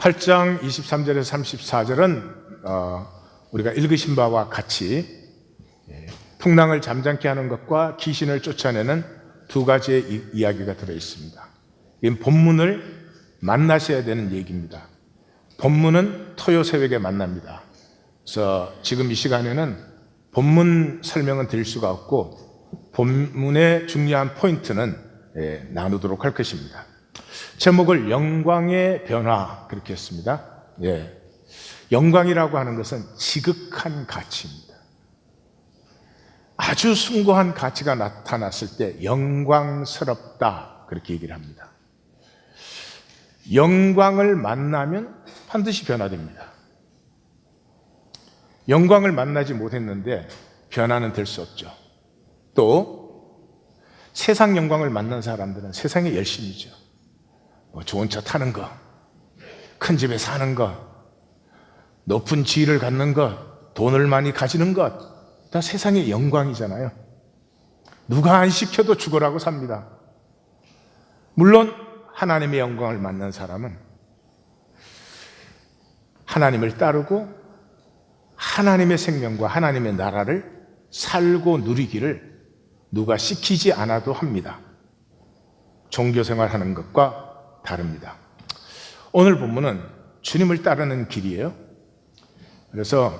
8장 23절에서 34절은 우리가 읽으신 바와 같이 풍랑을 잠잠케 하는 것과 귀신을 쫓아내는 두 가지의 이야기가 들어 있습니다. 이 본문을 만나셔야 되는 얘기입니다. 본문은 토요 새벽에 만납니다. 그래서 지금 이 시간에는 본문 설명은 드릴 수가 없고 본문의 중요한 포인트는 나누도록 할 것입니다. 제목을 영광의 변화 그렇게 했습니다. 영광이라고 하는 것은 지극한 가치입니다. 아주 숭고한 가치가 나타났을 때 영광스럽다 그렇게 얘기를 합니다. 영광을 만나면 반드시 변화됩니다. 영광을 만나지 못했는데 변화는 될 수 없죠. 또 세상 영광을 만난 사람들은 세상의 열심이죠. 좋은 차 타는 거, 큰 집에 사는 것, 높은 지위를 갖는 것, 돈을 많이 가지는 것, 다 세상의 영광이잖아요. 누가 안 시켜도 죽으라고 삽니다. 물론 하나님의 영광을 만난 사람은 하나님을 따르고 하나님의 생명과 하나님의 나라를 살고 누리기를 누가 시키지 않아도 합니다. 종교생활하는 것과 다릅니다. 오늘 본문은 주님을 따르는 길이에요. 그래서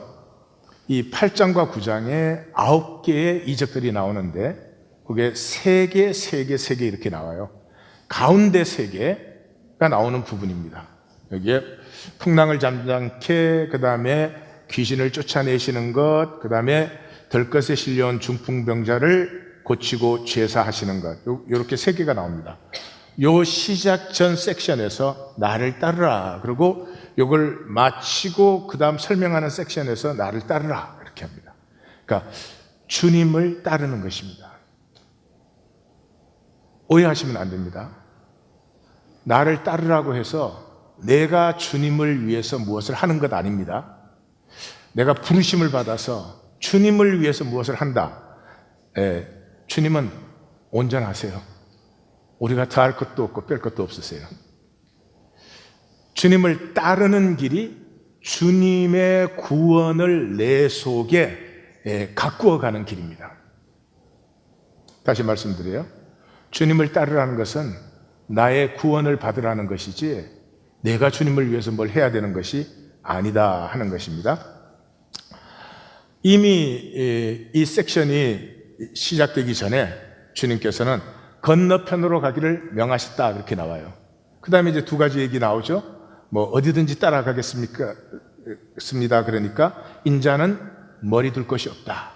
이 8장과 9장에 9개의 이적들이 나오는데 그게 3개, 3개, 3개 이렇게 나와요. 가운데 3개가 나오는 부분입니다. 여기에 풍랑을 잠잠케, 그 다음에 귀신을 쫓아내시는 것, 그 다음에 들것에 실려온 중풍병자를 고치고 제사하시는 것, 이렇게 3개가 나옵니다. 요 시작 전 섹션에서 나를 따르라, 그리고 이걸 마치고 그 다음 설명하는 섹션에서 나를 따르라 이렇게 합니다. 그러니까 주님을 따르는 것입니다. 오해하시면 안 됩니다. 나를 따르라고 해서 내가 주님을 위해서 무엇을 하는 것 아닙니다. 내가 부르심을 받아서 주님을 위해서 무엇을 한다. 주님은 온전하세요. 우리가 더할 것도 없고 뺄 것도 없으세요. 주님을 따르는 길이 주님의 구원을 내 속에 가꾸어 가는 길입니다. 다시 말씀드려요. 주님을 따르라는 것은 나의 구원을 받으라는 것이지 내가 주님을 위해서 뭘 해야 되는 것이 아니다 하는 것입니다. 이미 이 섹션이 시작되기 전에 주님께서는 건너편으로 가기를 명하셨다 그렇게 나와요. 그 다음에 이제 두 가지 얘기 나오죠. 어디든지 따라가겠습니까? 습니다. 그러니까 인자는 머리 둘 것이 없다.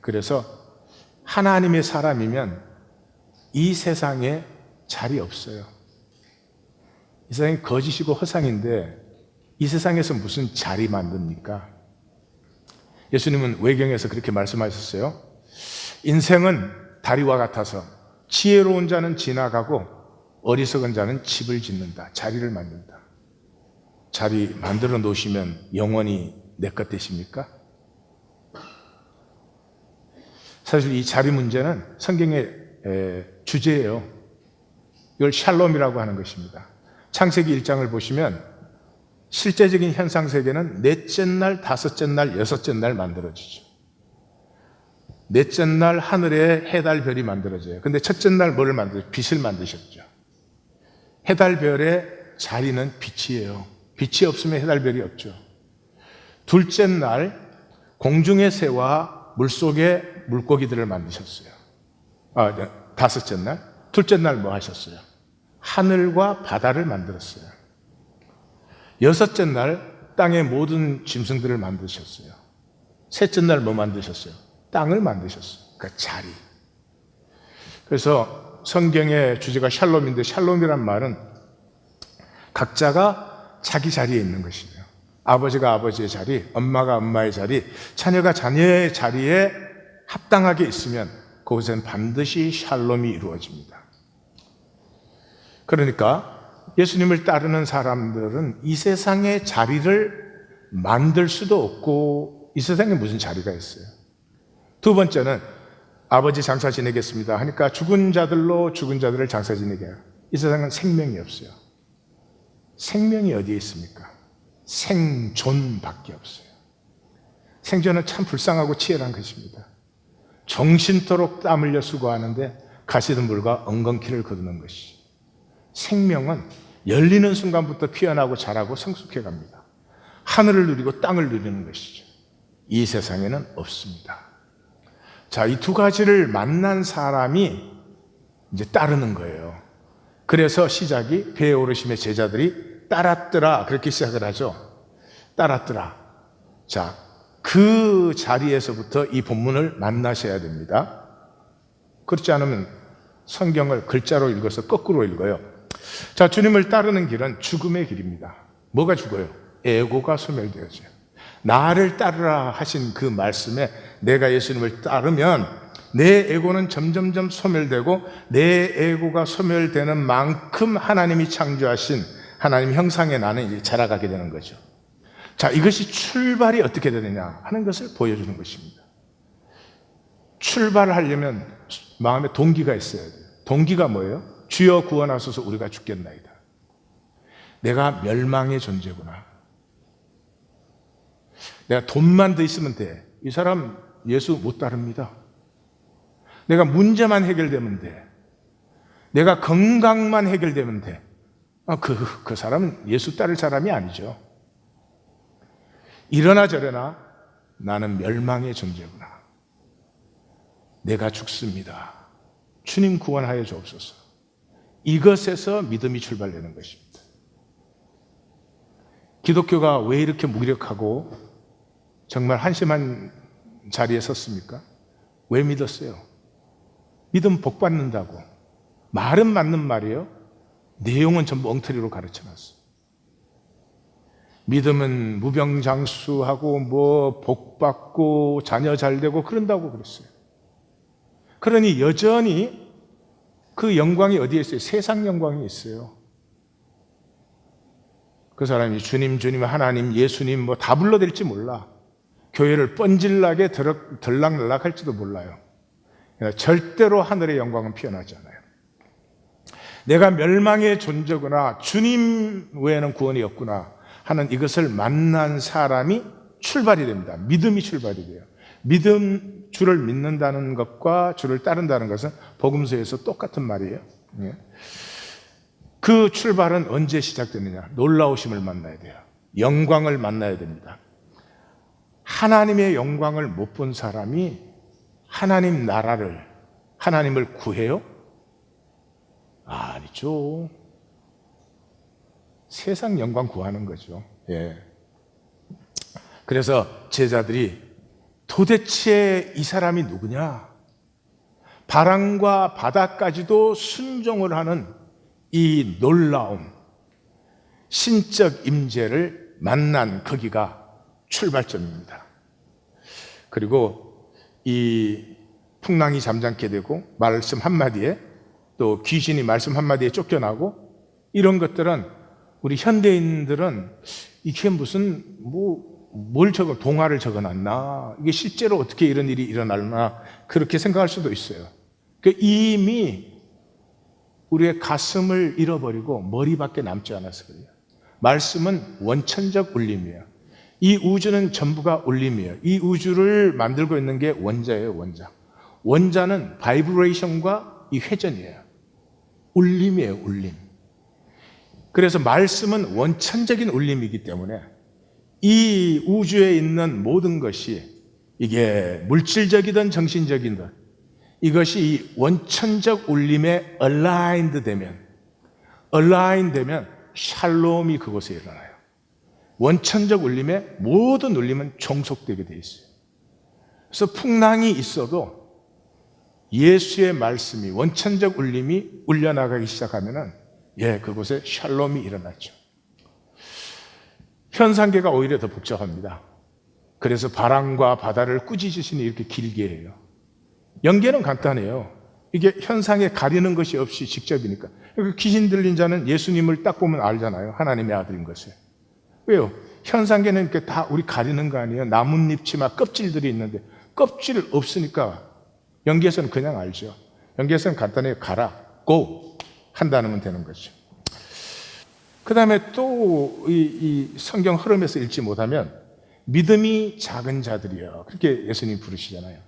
그래서 하나님의 사람이면 이 세상에 자리 없어요. 이 세상이 거짓이고 허상인데 이 세상에서 무슨 자리 만듭니까? 예수님은 외경에서 그렇게 말씀하셨어요. 인생은 다리와 같아서 지혜로운 자는 지나가고 어리석은 자는 집을 짓는다. 자리를 만든다. 자리 만들어 놓으시면 영원히 내 것 되십니까? 사실 이 자리 문제는 성경의 주제예요. 이걸 샬롬이라고 하는 것입니다. 창세기 1장을 보시면 실제적인 현상 세계는 넷째 날, 다섯째 날, 여섯째 날 만들어지죠. 넷째 날 하늘에 해달 별이 만들어져요. 근데 첫째 날 뭐를 만들어요? 빛을 만드셨죠. 해달 별의 자리는 빛이에요. 빛이 없으면 해달 별이 없죠. 둘째 날 공중의 새와 물속의 물고기들을 만드셨어요. 다섯째 날, 둘째 날 뭐 하셨어요? 하늘과 바다를 만들었어요. 여섯째 날 땅의 모든 짐승들을 만드셨어요. 셋째 날 뭐 만드셨어요? 땅을 만드셨어요. 그러니까 자리. 그래서 성경의 주제가 샬롬인데 샬롬이란 말은 각자가 자기 자리에 있는 것이에요. 아버지가 아버지의 자리, 엄마가 엄마의 자리, 자녀가 자녀의 자리에 합당하게 있으면 그곳엔 반드시 샬롬이 이루어집니다. 그러니까 예수님을 따르는 사람들은 이 세상의 자리를 만들 수도 없고 이 세상에 무슨 자리가 있어요. 두 번째는 아버지 장사 지내겠습니다 하니까 죽은 자들로 죽은 자들을 장사 지내게 해요. 이 세상은 생명이 없어요. 생명이 어디에 있습니까? 생존밖에 없어요. 생존은 참 불쌍하고 치열한 것입니다. 정신토록 땀 흘려 수고하는데 가시던 물과 엉겅퀴를 거두는 것이. 생명은 열리는 순간부터 피어나고 자라고 성숙해 갑니다. 하늘을 누리고 땅을 누리는 것이죠. 이 세상에는 없습니다. 자, 이 두 가지를 만난 사람이 이제 따르는 거예요. 그래서 시작이 배에 오르심의 제자들이 따랐더라, 그렇게 시작을 하죠. 따랐더라. 자, 그 자리에서부터 이 본문을 만나셔야 됩니다. 그렇지 않으면 성경을 글자로 읽어서 거꾸로 읽어요. 자, 주님을 따르는 길은 죽음의 길입니다. 뭐가 죽어요? 에고가 소멸되어져요. 나를 따르라 하신 그 말씀에 내가 예수님을 따르면 내 에고는 점점점 소멸되고 내 에고가 소멸되는 만큼 하나님이 창조하신 하나님 형상에 나는 이제 자라가게 되는 거죠. 자, 이것이 출발이 어떻게 되느냐 하는 것을 보여주는 것입니다. 출발을 하려면 마음에 동기가 있어야 돼요. 동기가 뭐예요? 주여 구원하소서 우리가 죽겠나이다. 내가 멸망의 존재구나. 내가 돈만 더 있으면 돼. 이 사람 예수 못 따릅니다. 내가 문제만 해결되면 돼. 내가 건강만 해결되면 돼. 그 사람은 예수 따를 사람이 아니죠. 이러나 저러나 나는 멸망의 존재구나. 내가 죽습니다. 주님 구원하여 주옵소서. 이것에서 믿음이 출발되는 것입니다. 기독교가 왜 이렇게 무기력하고 정말 한심한 자리에 섰습니까? 왜 믿었어요? 믿음 복 받는다고. 말은 맞는 말이에요. 내용은 전부 엉터리로 가르쳐놨어요. 믿음은 무병장수하고 뭐 복 받고 자녀 잘 되고 그런다고 그랬어요. 그러니 여전히 그 영광이 어디에 있어요? 세상 영광이 있어요. 그 사람이 주님, 주님, 하나님, 예수님 뭐 다 불러댈지 몰라. 교회를 뻔질나게 들락날락 할지도 몰라요. 절대로 하늘의 영광은 피어나지 않아요. 내가 멸망의 존재구나, 주님 외에는 구원이 없구나 하는 이것을 만난 사람이 출발이 됩니다. 믿음이 출발이 돼요. 주를 믿는다는 것과 주를 따른다는 것은 복음서에서 똑같은 말이에요. 그 출발은 언제 시작되느냐? 놀라우심을 만나야 돼요. 영광을 만나야 됩니다. 하나님의 영광을 못 본 사람이 하나님 나라를, 하나님을 구해요? 아니죠. 세상 영광 구하는 거죠. 예. 그래서 제자들이 도대체 이 사람이 누구냐? 바람과 바다까지도 순종을 하는 이 놀라운 신적 임재를 만난 거기가 출발점입니다. 그리고 이 풍랑이 잠잠게 되고 말씀 한마디에 또 귀신이 말씀 한마디에 쫓겨나고 이런 것들은 우리 현대인들은 이게 무슨 뭘 동화를 적어놨나, 이게 실제로 어떻게 이런 일이 일어날나 그렇게 생각할 수도 있어요. 이미 우리의 가슴을 잃어버리고 머리밖에 남지 않아서 그래요. 말씀은 원천적 울림이에요. 이 우주는 전부가 울림이에요. 이 우주를 만들고 있는 게 원자예요. 원자. 원자는 바이브레이션과 이 회전이에요. 울림이에요. 울림. 그래서 말씀은 원천적인 울림이기 때문에 이 우주에 있는 모든 것이 이게 물질적이든 정신적이든 이것이 이 원천적 울림에 aligned 되면 샬롬이 그곳에 일어나요. 원천적 울림에 모든 울림은 종속되게 돼 있어요. 그래서 풍랑이 있어도 예수의 말씀이 원천적 울림이 울려나가기 시작하면은 그곳에 샬롬이 일어났죠. 현상계가 오히려 더 복잡합니다. 그래서 바람과 바다를 꾸짖으시니 이렇게 길게 해요. 연계는 간단해요. 이게 현상에 가리는 것이 없이 직접이니까. 귀신 들린 자는 예수님을 딱 보면 알잖아요. 하나님의 아들인 것을. 왜요? 현상계는 이렇게 다 우리 가리는 거 아니에요? 나뭇잎 치마 껍질들이 있는데 껍질 없으니까 연계에서는 그냥 알죠. 연계에서는 간단해요. 가라, 고 한다면 되는 거죠. 그 다음에 또 이 성경 흐름에서 읽지 못하면 믿음이 작은 자들이요, 그렇게 예수님이 부르시잖아요.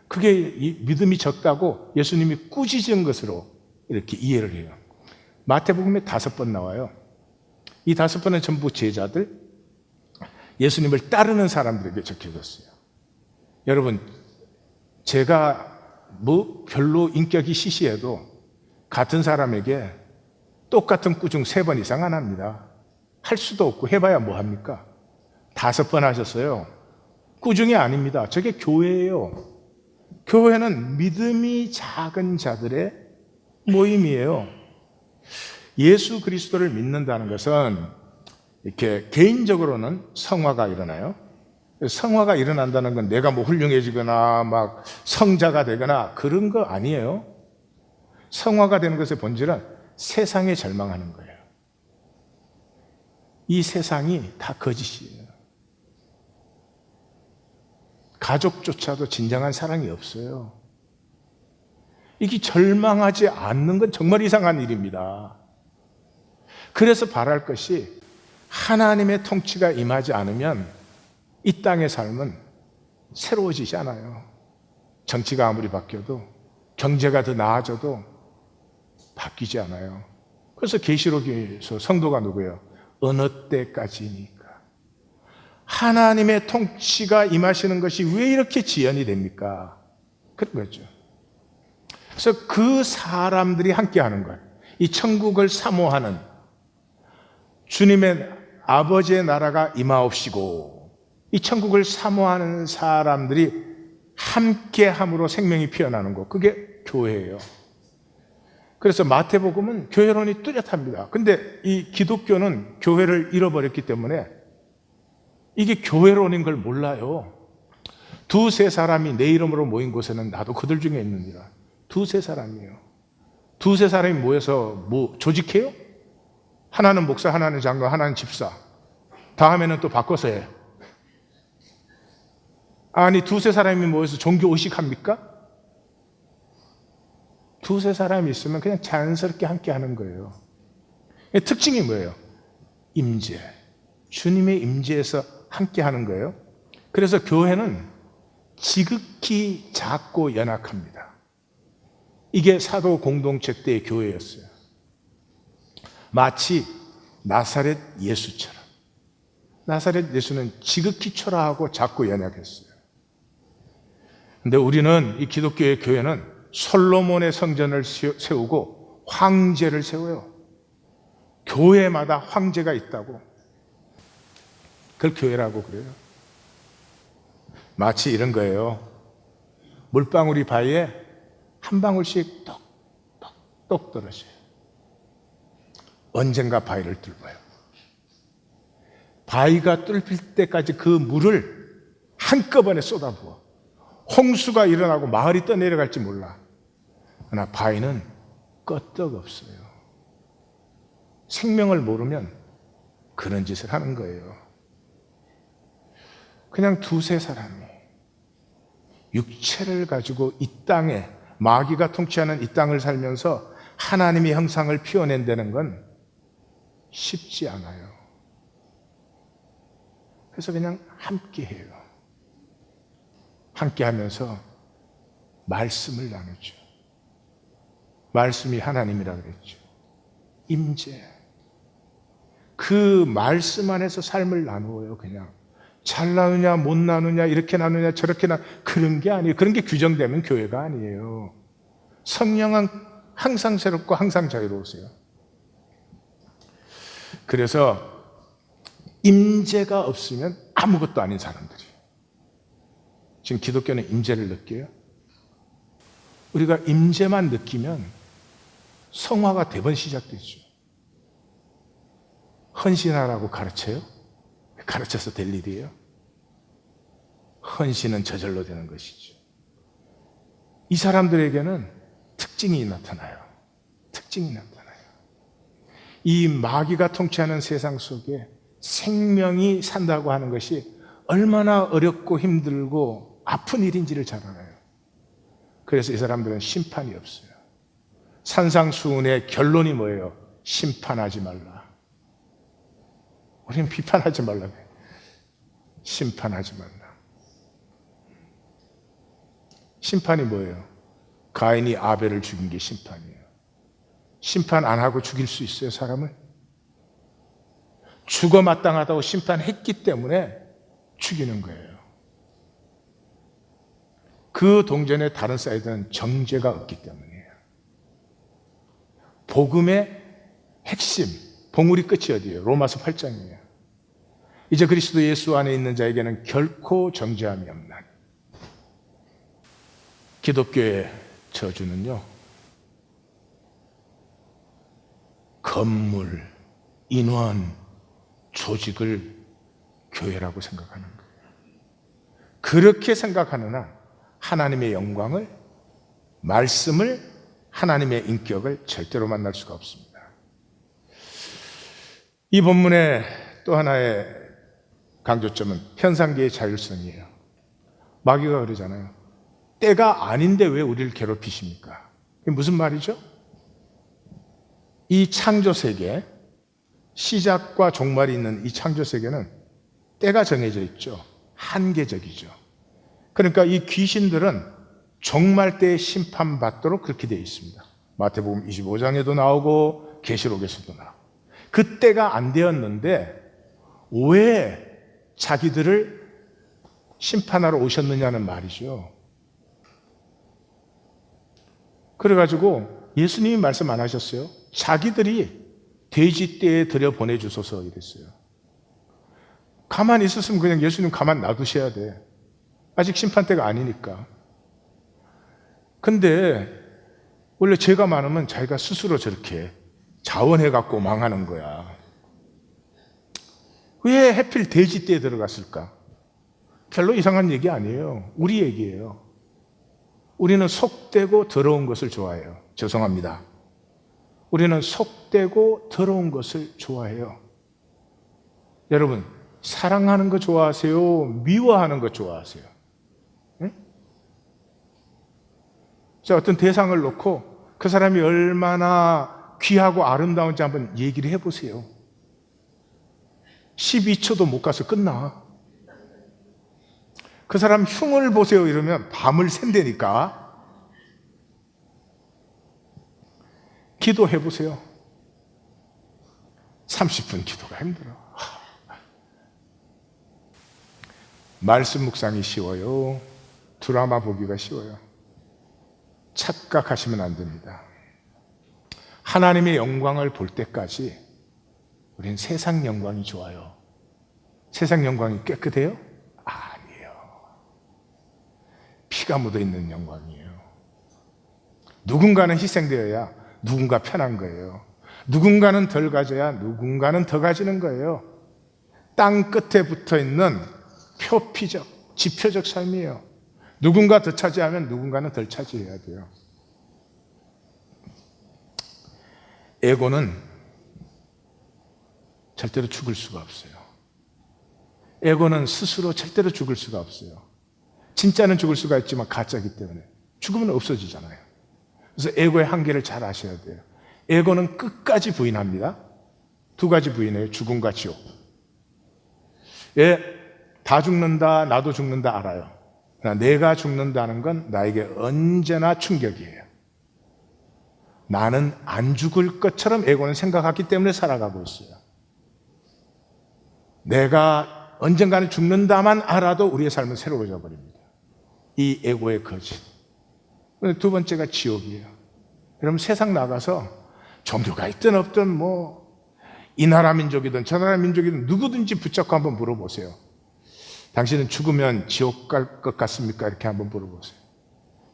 그게 이 믿음이 적다고 예수님이 꾸짖은 것으로 이렇게 이해를 해요. 마태복음에 5번 나와요. 이 5번은 전부 제자들, 예수님을 따르는 사람들에게 적혀졌어요. 여러분, 제가 뭐 별로 인격이 시시해도 같은 사람에게 똑같은 꾸중 3번 이상 안 합니다. 할 수도 없고 해봐야 뭐 합니까? 5번 하셨어요. 꾸중이 아닙니다. 저게 교회예요. 교회는 믿음이 작은 자들의 모임이에요. 예수 그리스도를 믿는다는 것은 이렇게 개인적으로는 성화가 일어나요. 성화가 일어난다는 건 내가 뭐 훌륭해지거나 막 성자가 되거나 그런 거 아니에요. 성화가 되는 것의 본질은 세상에 절망하는 거예요. 이 세상이 다 거짓이에요. 가족조차도 진정한 사랑이 없어요. 이게 절망하지 않는 건 정말 이상한 일입니다. 그래서 바랄 것이 하나님의 통치가 임하지 않으면 이 땅의 삶은 새로워지지 않아요. 정치가 아무리 바뀌어도, 경제가 더 나아져도 바뀌지 않아요. 그래서 계시록에서 성도가 누구예요? 어느 때까지니까. 하나님의 통치가 임하시는 것이 왜 이렇게 지연이 됩니까? 그런 거죠. 그래서 그 사람들이 함께하는 것, 이 천국을 사모하는 주님의 아버지의 나라가 임하옵시고, 이 천국을 사모하는 사람들이 함께함으로 생명이 피어나는 것, 그게 교회예요. 그래서 마태복음은 교회론이 뚜렷합니다. 근데 이 기독교는 교회를 잃어버렸기 때문에 이게 교회론인 걸 몰라요. 2-3 사람이 내 이름으로 모인 곳에는 나도 그들 중에 있느니라. 2-3 사람이에요. 2-3 사람이 모여서 뭐 조직해요? 하나는 목사, 하나는 장로, 하나는 집사. 다음에는 또 바꿔서 해. 아니 2-3 사람이 모여서 종교 의식합니까? 2-3 사람이 있으면 그냥 자연스럽게 함께 하는 거예요. 특징이 뭐예요? 임재. 주님의 임재에서 함께 하는 거예요. 그래서 교회는 지극히 작고 연약합니다. 이게 사도 공동체 때의 교회였어요. 마치 나사렛 예수처럼. 나사렛 예수는 지극히 초라하고 작고 연약했어요. 근데 우리는, 이 기독교의 교회는 솔로몬의 성전을 세우고 황제를 세워요. 교회마다 황제가 있다고. 그걸 교회라고 그래요. 마치 이런 거예요. 물방울이 바위에 한 방울씩 똑똑똑 떨어져요. 언젠가 바위를 뚫어요. 바위가 뚫힐 때까지 그 물을 한꺼번에 쏟아부어. 홍수가 일어나고 마을이 떠내려갈지 몰라. 그러나 바위는 끄떡없어요. 생명을 모르면 그런 짓을 하는 거예요. 그냥 2-3 사람이 육체를 가지고 이 땅에, 마귀가 통치하는 이 땅을 살면서 하나님의 형상을 피워낸다는 건 쉽지 않아요. 그래서 그냥 함께 해요. 함께 하면서 말씀을 나누죠. 말씀이 하나님이라 그랬죠. 임재. 그 말씀 안에서 삶을 나누어요. 그냥 잘 나누냐 못 나누냐, 이렇게 나누냐 저렇게 그런 게 아니에요. 그런 게 규정되면 교회가 아니에요. 성령은 항상 새롭고 항상 자유로우세요. 그래서 임재가 없으면 아무것도 아닌 사람들이. 지금 기독교는 임재를 느껴요. 우리가 임재만 느끼면 성화가 대번 시작되죠. 헌신하라고 가르쳐요? 가르쳐서 될 일이에요? 헌신은 저절로 되는 것이죠. 이 사람들에게는 특징이 나타나요. 특징이 나타나요. 이 마귀가 통치하는 세상 속에 생명이 산다고 하는 것이 얼마나 어렵고 힘들고 아픈 일인지를 잘 알아요. 그래서 이 사람들은 심판이 없어요. 산상수훈의 결론이 뭐예요? 심판하지 말라. 우리는 비판하지 말라고 해요. 심판하지 말라. 심판이 뭐예요? 가인이 아벨을 죽인 게 심판이에요. 심판 안 하고 죽일 수 있어요, 사람을? 죽어 마땅하다고 심판했기 때문에 죽이는 거예요. 그 동전의 다른 사이드는 정죄가 없기 때문이에요. 복음의 핵심, 봉우리 끝이 어디예요? 로마서 8장이에요. 이제 그리스도 예수 안에 있는 자에게는 결코 정죄함이 없나니. 기독교의 저주는요, 건물, 인원, 조직을 교회라고 생각하는 거예요. 그렇게 생각하는 한 하나님의 영광을, 말씀을, 하나님의 인격을 절대로 만날 수가 없습니다. 이 본문의 또 하나의 강조점은 현상계의 자율성이에요. 마귀가 그러잖아요. 때가 아닌데 왜 우리를 괴롭히십니까? 이게 무슨 말이죠? 이 창조세계, 시작과 종말이 있는 이 창조세계는 때가 정해져 있죠. 한계적이죠. 그러니까 이 귀신들은 종말 때에 심판받도록 그렇게 되어 있습니다. 마태복음 25장에도 나오고 계시록에서도 나오고. 그때가 안 되었는데 왜 자기들을 심판하러 오셨느냐는 말이죠. 그래가지고 예수님이 말씀 안 하셨어요? 자기들이 돼지떼에 들여보내주소서 이랬어요. 가만히 있었으면 그냥 예수님 가만 놔두셔야 돼. 아직 심판 때가 아니니까. 근데 원래 죄가 많으면 자기가 스스로 저렇게 자원해갖고 망하는 거야. 왜 하필 돼지떼에 들어갔을까? 별로 이상한 얘기 아니에요. 우리 얘기예요. 우리는 속되고 더러운 것을 좋아해요. 죄송합니다. 우리는 속되고 더러운 것을 좋아해요. 여러분, 사랑하는 거 좋아하세요? 미워하는 거 좋아하세요? 응? 자, 어떤 대상을 놓고 그 사람이 얼마나 귀하고 아름다운지 한번 얘기를 해보세요. 12초도 못 가서 끝나. 그 사람 흉을 보세요 이러면 밤을 샌다니까. 기도해 보세요. 30분 기도가 힘들어. 말씀 묵상이 쉬워요. 드라마 보기가 쉬워요. 착각하시면 안 됩니다. 하나님의 영광을 볼 때까지 우린 세상 영광이 좋아요. 세상 영광이 깨끗해요? 아니에요. 피가 묻어있는 영광이에요. 누군가는 희생되어야 누군가 편한 거예요. 누군가는 덜 가져야 누군가는 더 가지는 거예요. 땅 끝에 붙어있는 표피적, 지표적 삶이에요. 누군가 더 차지하면 누군가는 덜 차지해야 돼요. 에고는 절대로 죽을 수가 없어요. 에고는 스스로 절대로 죽을 수가 없어요. 진짜는 죽을 수가 있지만 가짜이기 때문에 죽으면 없어지잖아요. 그래서 에고의 한계를 잘 아셔야 돼요. 에고는 끝까지 부인합니다. 두 가지 부인해요. 죽음과 지옥. 다 죽는다, 나도 죽는다 알아요. 그러나 내가 죽는다는 건 나에게 언제나 충격이에요. 나는 안 죽을 것처럼 에고는 생각하기 때문에 살아가고 있어요. 내가 언젠가는 죽는다만 알아도 우리의 삶은 새로워져 버립니다. 이 에고의 거짓. 두 번째가 지옥이에요. 여러분 세상 나가서 종교가 있든 없든 이 나라 민족이든 저 나라 민족이든 누구든지 붙잡고 한번 물어보세요. 당신은 죽으면 지옥 갈 것 같습니까? 이렇게 한번 물어보세요.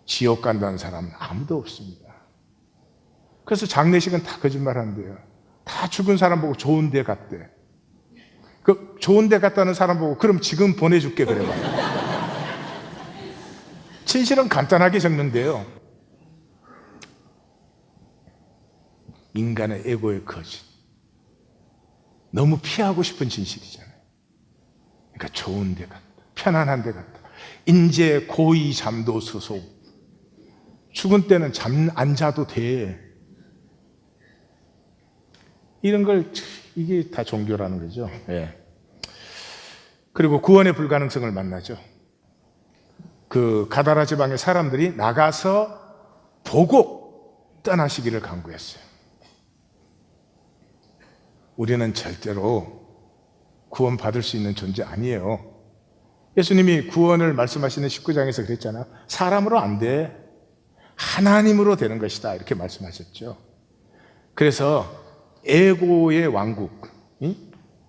지옥 간다는 사람은 아무도 없습니다. 그래서 장례식은 다 거짓말한대요. 다 죽은 사람 보고 좋은 데 갔대. 그 좋은 데 갔다는 사람 보고 그럼 지금 보내줄게 그래봐요. 진실은 간단하게 적는데요. 인간의 에고의 거짓. 너무 피하고 싶은 진실이잖아요. 그러니까 좋은 데 갔다. 편안한 데 갔다. 인제 고이 잠도 수소. 죽은 때는 잠 안 자도 돼. 이런 걸 이게 다 종교라는 거죠. 예. 그리고 구원의 불가능성을 만나죠. 그 가다라 지방의 사람들이 나가서 보고 떠나시기를 간구했어요. 우리는 절대로 구원받을 수 있는 존재 아니에요. 예수님이 구원을 말씀하시는 19장에서 그랬잖아요. 사람으로 안 돼. 하나님으로 되는 것이다. 이렇게 말씀하셨죠. 그래서 에고의 왕국.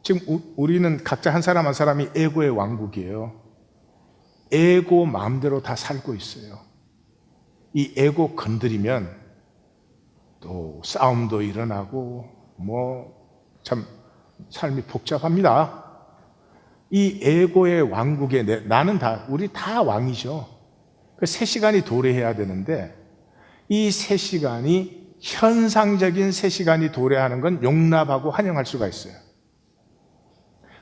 지금 우리는 각자 한 사람 한 사람이 에고의 왕국이에요. 에고 마음대로 다 살고 있어요. 이 에고 건드리면 또 싸움도 일어나고 참 삶이 복잡합니다. 이 에고의 왕국에 우리 다 왕이죠. 그 3시간이 도래해야 되는데 이 3시간이 현상적인 3시간이 도래하는 건 용납하고 환영할 수가 있어요.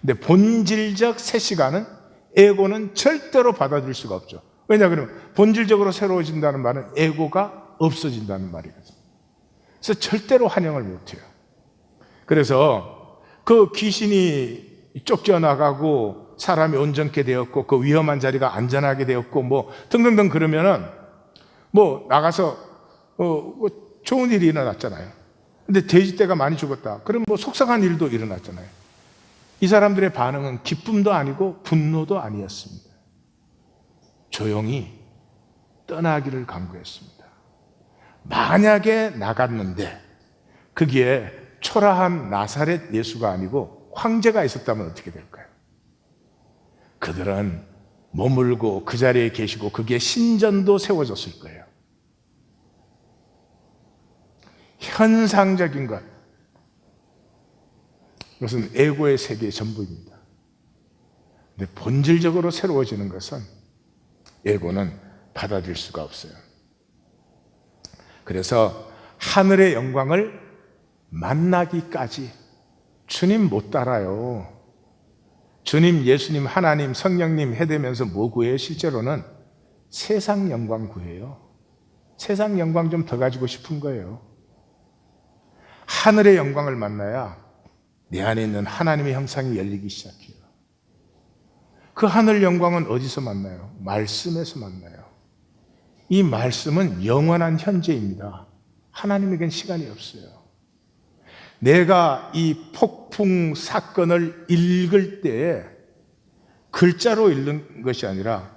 근데 본질적 3시간은 에고는 절대로 받아들일 수가 없죠. 왜냐 그러면 본질적으로 새로워진다는 말은 에고가 없어진다는 말이거든요. 그래서 절대로 환영을 못해요. 그래서 그 귀신이 쫓겨나가고 사람이 온전케 되었고 그 위험한 자리가 안전하게 되었고 등등등 그러면은 나가서 좋은 일이 일어났잖아요. 근데 돼지떼가 많이 죽었다. 그럼 속상한 일도 일어났잖아요. 이 사람들의 반응은 기쁨도 아니고 분노도 아니었습니다. 조용히 떠나기를 간구했습니다. 만약에 나갔는데 거기에 초라한 나사렛 예수가 아니고 황제가 있었다면 어떻게 될까요? 그들은 머물고 그 자리에 계시고 거기에 신전도 세워졌을 거예요. 현상적인 것, 이것은 에고의 세계의 전부입니다. 근데 본질적으로 새로워지는 것은 에고는 받아들일 수가 없어요. 그래서 하늘의 영광을 만나기까지 주님 못 따라요. 주님, 예수님, 하나님, 성령님 해대면서 뭐 구해요? 실제로는 세상 영광 구해요. 세상 영광 좀 더 가지고 싶은 거예요. 하늘의 영광을 만나야 내 안에 있는 하나님의 형상이 열리기 시작해요. 그 하늘 영광은 어디서 만나요? 말씀에서 만나요. 이 말씀은 영원한 현재입니다. 하나님에겐 시간이 없어요. 내가 이 폭풍 사건을 읽을 때에 글자로 읽는 것이 아니라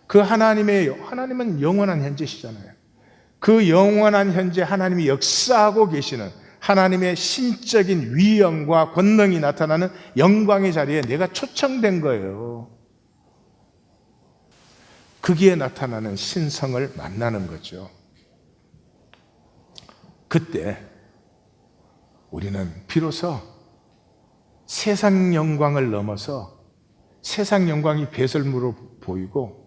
하나님은 영원한 현재시잖아요. 그 영원한 현재 하나님이 역사하고 계시는 하나님의 신적인 위엄과 권능이 나타나는 영광의 자리에 내가 초청된 거예요. 거기에 나타나는 신성을 만나는 거죠. 그때 우리는 비로소 세상 영광을 넘어서 세상 영광이 배설물로 보이고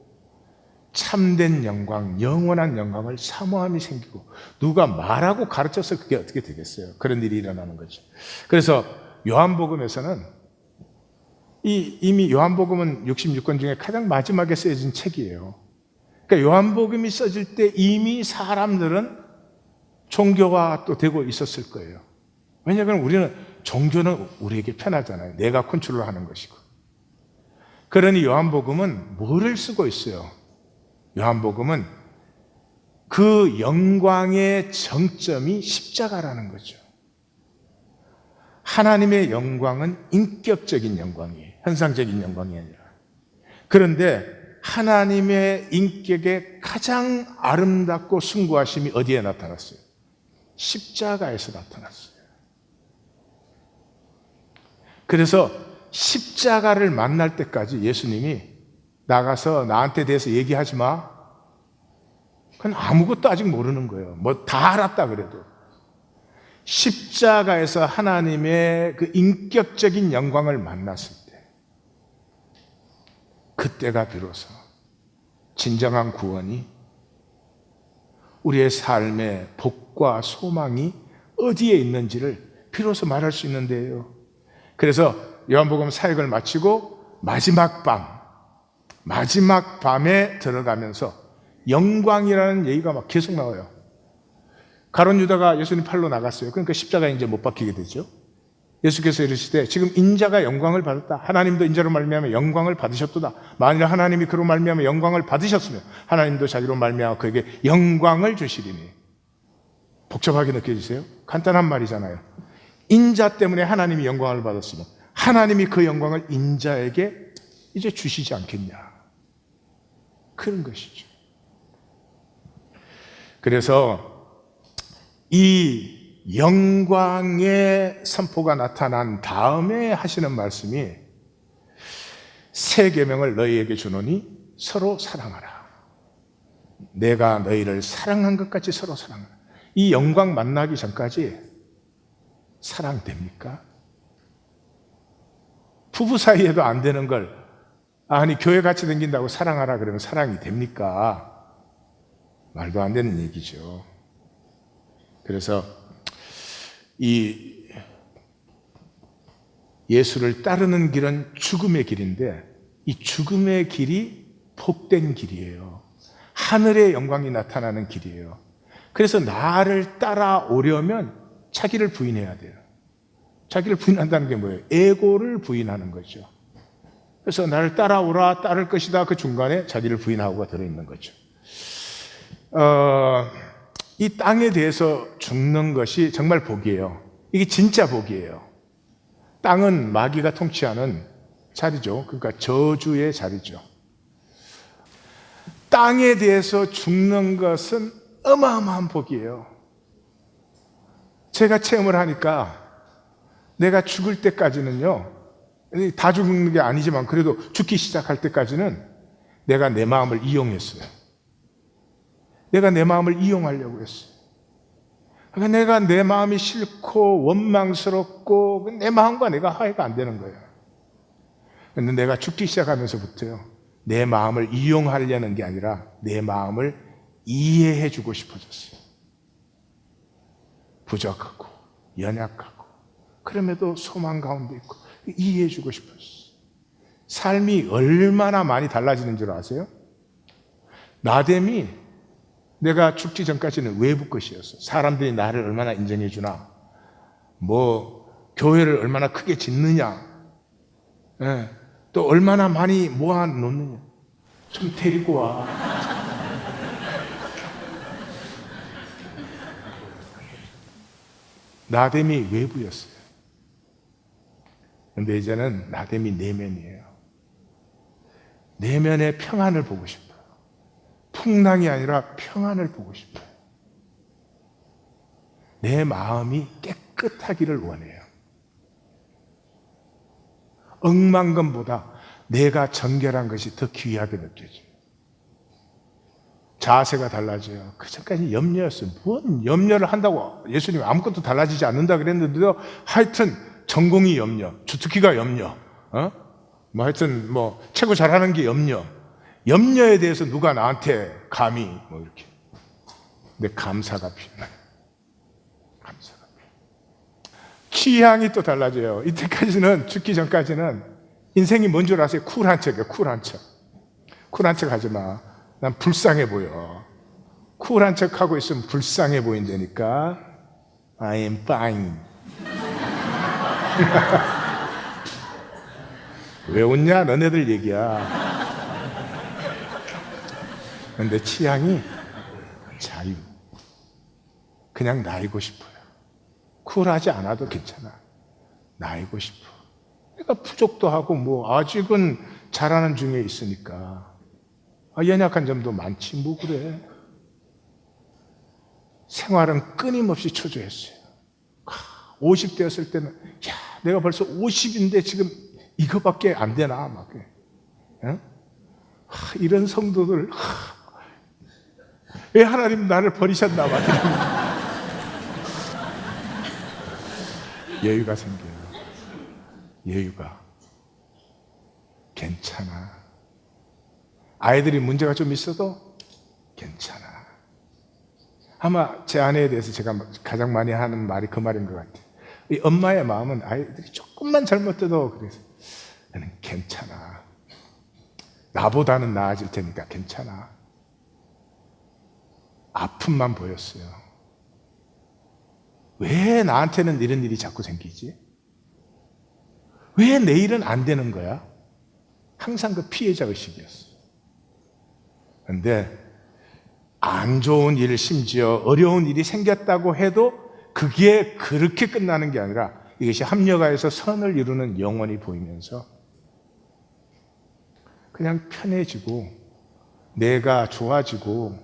참된 영광, 영원한 영광을 사모함이 생기고 누가 말하고 가르쳐서 그게 어떻게 되겠어요? 그런 일이 일어나는 거죠. 그래서 요한복음에서는 이미 요한복음은 66권 중에 가장 마지막에 쓰여진 책이에요. 그러니까 요한복음이 써질 때 이미 사람들은 종교화 또 되고 있었을 거예요. 왜냐하면 우리는 종교는 우리에게 편하잖아요. 내가 컨트롤하는 것이고. 그러니 요한복음은 뭐를 쓰고 있어요? 요한복음은 그 영광의 정점이 십자가라는 거죠. 하나님의 영광은 인격적인 영광이에요. 현상적인 영광이 아니라. 그런데 하나님의 인격의 가장 아름답고 숭고하심이 어디에 나타났어요? 십자가에서 나타났어요. 그래서 십자가를 만날 때까지 예수님이 나가서 나한테 대해서 얘기하지 마. 그건 아무것도 아직 모르는 거예요. 다 알았다 그래도. 십자가에서 하나님의 그 인격적인 영광을 만났을 때, 그때가 비로소 진정한 구원이 우리의 삶의 복과 소망이 어디에 있는지를 비로소 말할 수 있는데요. 그래서 요한복음 사역을 마치고 마지막 밤에 들어가면서 영광이라는 얘기가 막 계속 나와요. 가룟 유다가 예수님 팔로 나갔어요. 그러니까 십자가에 이제 못 박히게 되죠. 예수께서 이르시되 지금 인자가 영광을 받았다. 하나님도 인자로 말미암아 영광을 받으셨도다. 만일 하나님이 그로 말미암아 영광을 받으셨으면 하나님도 자기로 말미암아 그에게 영광을 주시리니. 복잡하게 느껴지세요? 간단한 말이잖아요. 인자 때문에 하나님이 영광을 받았으면 하나님이 그 영광을 인자에게 이제 주시지 않겠냐. 그런 것이죠. 그래서 이 영광의 선포가 나타난 다음에 하시는 말씀이 새 계명을 너희에게 주노니 서로 사랑하라. 내가 너희를 사랑한 것 같이 서로 사랑하라. 이 영광 만나기 전까지 사랑됩니까? 부부 사이에도 안 되는 걸 아니 교회 같이 다닌다고 사랑하라 그러면 사랑이 됩니까? 말도 안 되는 얘기죠. 그래서 이 예수를 따르는 길은 죽음의 길인데 이 죽음의 길이 복된 길이에요. 하늘의 영광이 나타나는 길이에요. 그래서 나를 따라오려면 자기를 부인해야 돼요. 자기를 부인한다는 게 뭐예요? 에고를 부인하는 거죠. 그래서 나를 따라오라, 따를 것이다. 그 중간에 자기를 부인하고가 들어있는 거죠. 이 땅에 대해서 죽는 것이 정말 복이에요. 이게 진짜 복이에요. 땅은 마귀가 통치하는 자리죠. 그러니까 저주의 자리죠. 땅에 대해서 죽는 것은 어마어마한 복이에요. 제가 체험을 하니까 내가 죽을 때까지는요, 다 죽는 게 아니지만 그래도 죽기 시작할 때까지는 내가 내 마음을 이용했어요. 내가 내 마음을 이용하려고 했어요. 그러니까 내가 내 마음이 싫고 원망스럽고 내 마음과 내가 화해가 안 되는 거예요. 그런데 내가 죽기 시작하면서부터요, 내 마음을 이용하려는 게 아니라 내 마음을 이해해 주고 싶어졌어요. 부족하고 연약하고 그럼에도 소망 가운데 있고 이해해 주고 싶었어요. 삶이 얼마나 많이 달라지는 줄 아세요? 나됨이 내가 죽기 전까지는 외부 것이었어. 사람들이 나를 얼마나 인정해 주나, 뭐 교회를 얼마나 크게 짓느냐, 또 얼마나 많이 모아 놓느냐. 좀 데리고 와. 나됨이 외부였어요. 그런데 이제는 나됨이 내면이에요. 내면의 평안을 보고 싶어요. 풍랑이 아니라 평안을 보고 싶어요. 내 마음이 깨끗하기를 원해요. 억만금보다 내가 정결한 것이 더 귀하게 느껴져요. 자세가 달라져요. 그 전까지 염려였어요. 뭔 염려를 한다고. 예수님이 아무것도 달라지지 않는다 그랬는데도 하여튼 전공이 염려, 주특기가 염려, 뭐 하여튼 뭐 최고 잘하는 게 염려. 염려에 대해서 누가 나한테 감히 뭐 이렇게. 근데 감사가 필요해요. 감사가 필요해요. 취향이 또 달라져요. 이때까지는, 죽기 전까지는 인생이 뭔 줄 아세요? 쿨한 척이에요. 쿨한 척. 쿨한 척 하지 마. 난 불쌍해 보여. 쿨한 척 하고 있으면 불쌍해 보인다니까. I am fine. 왜 웃냐? 너네들 얘기야. 근데 취향이 자유. 그냥 나이고 싶어요. 쿨하지 않아도 괜찮아. 나이고 싶어. 내가 부족도 하고 뭐 아직은 잘하는 중에 있으니까. 연약한 점도 많지 뭐 그래. 생활은 끊임없이 초조했어요. 50대였을 때는 야, 내가 벌써 50인데 지금 이거밖에 안 되나 막. 이런 성도들 왜 하나님 나를 버리셨나 봐. 여유가 생겨요. 여유가. 괜찮아. 아이들이 문제가 좀 있어도 괜찮아. 아마 제 아내에 대해서 제가 가장 많이 하는 말이 그 말인 것 같아요. 이 엄마의 마음은 아이들이 조금만 잘못돼도 그래서 나는 괜찮아. 나보다는 나아질 테니까 괜찮아. 아픔만 보였어요. 왜 나한테는 이런 일이 자꾸 생기지? 왜 내일은 안 되는 거야? 항상 그 피해자 의식이었어. 그런데 안 좋은 일, 심지어 어려운 일이 생겼다고 해도 그게 그렇게 끝나는 게 아니라 이것이 합력하여서 선을 이루는 영혼이 보이면서 그냥 편해지고 내가 좋아지고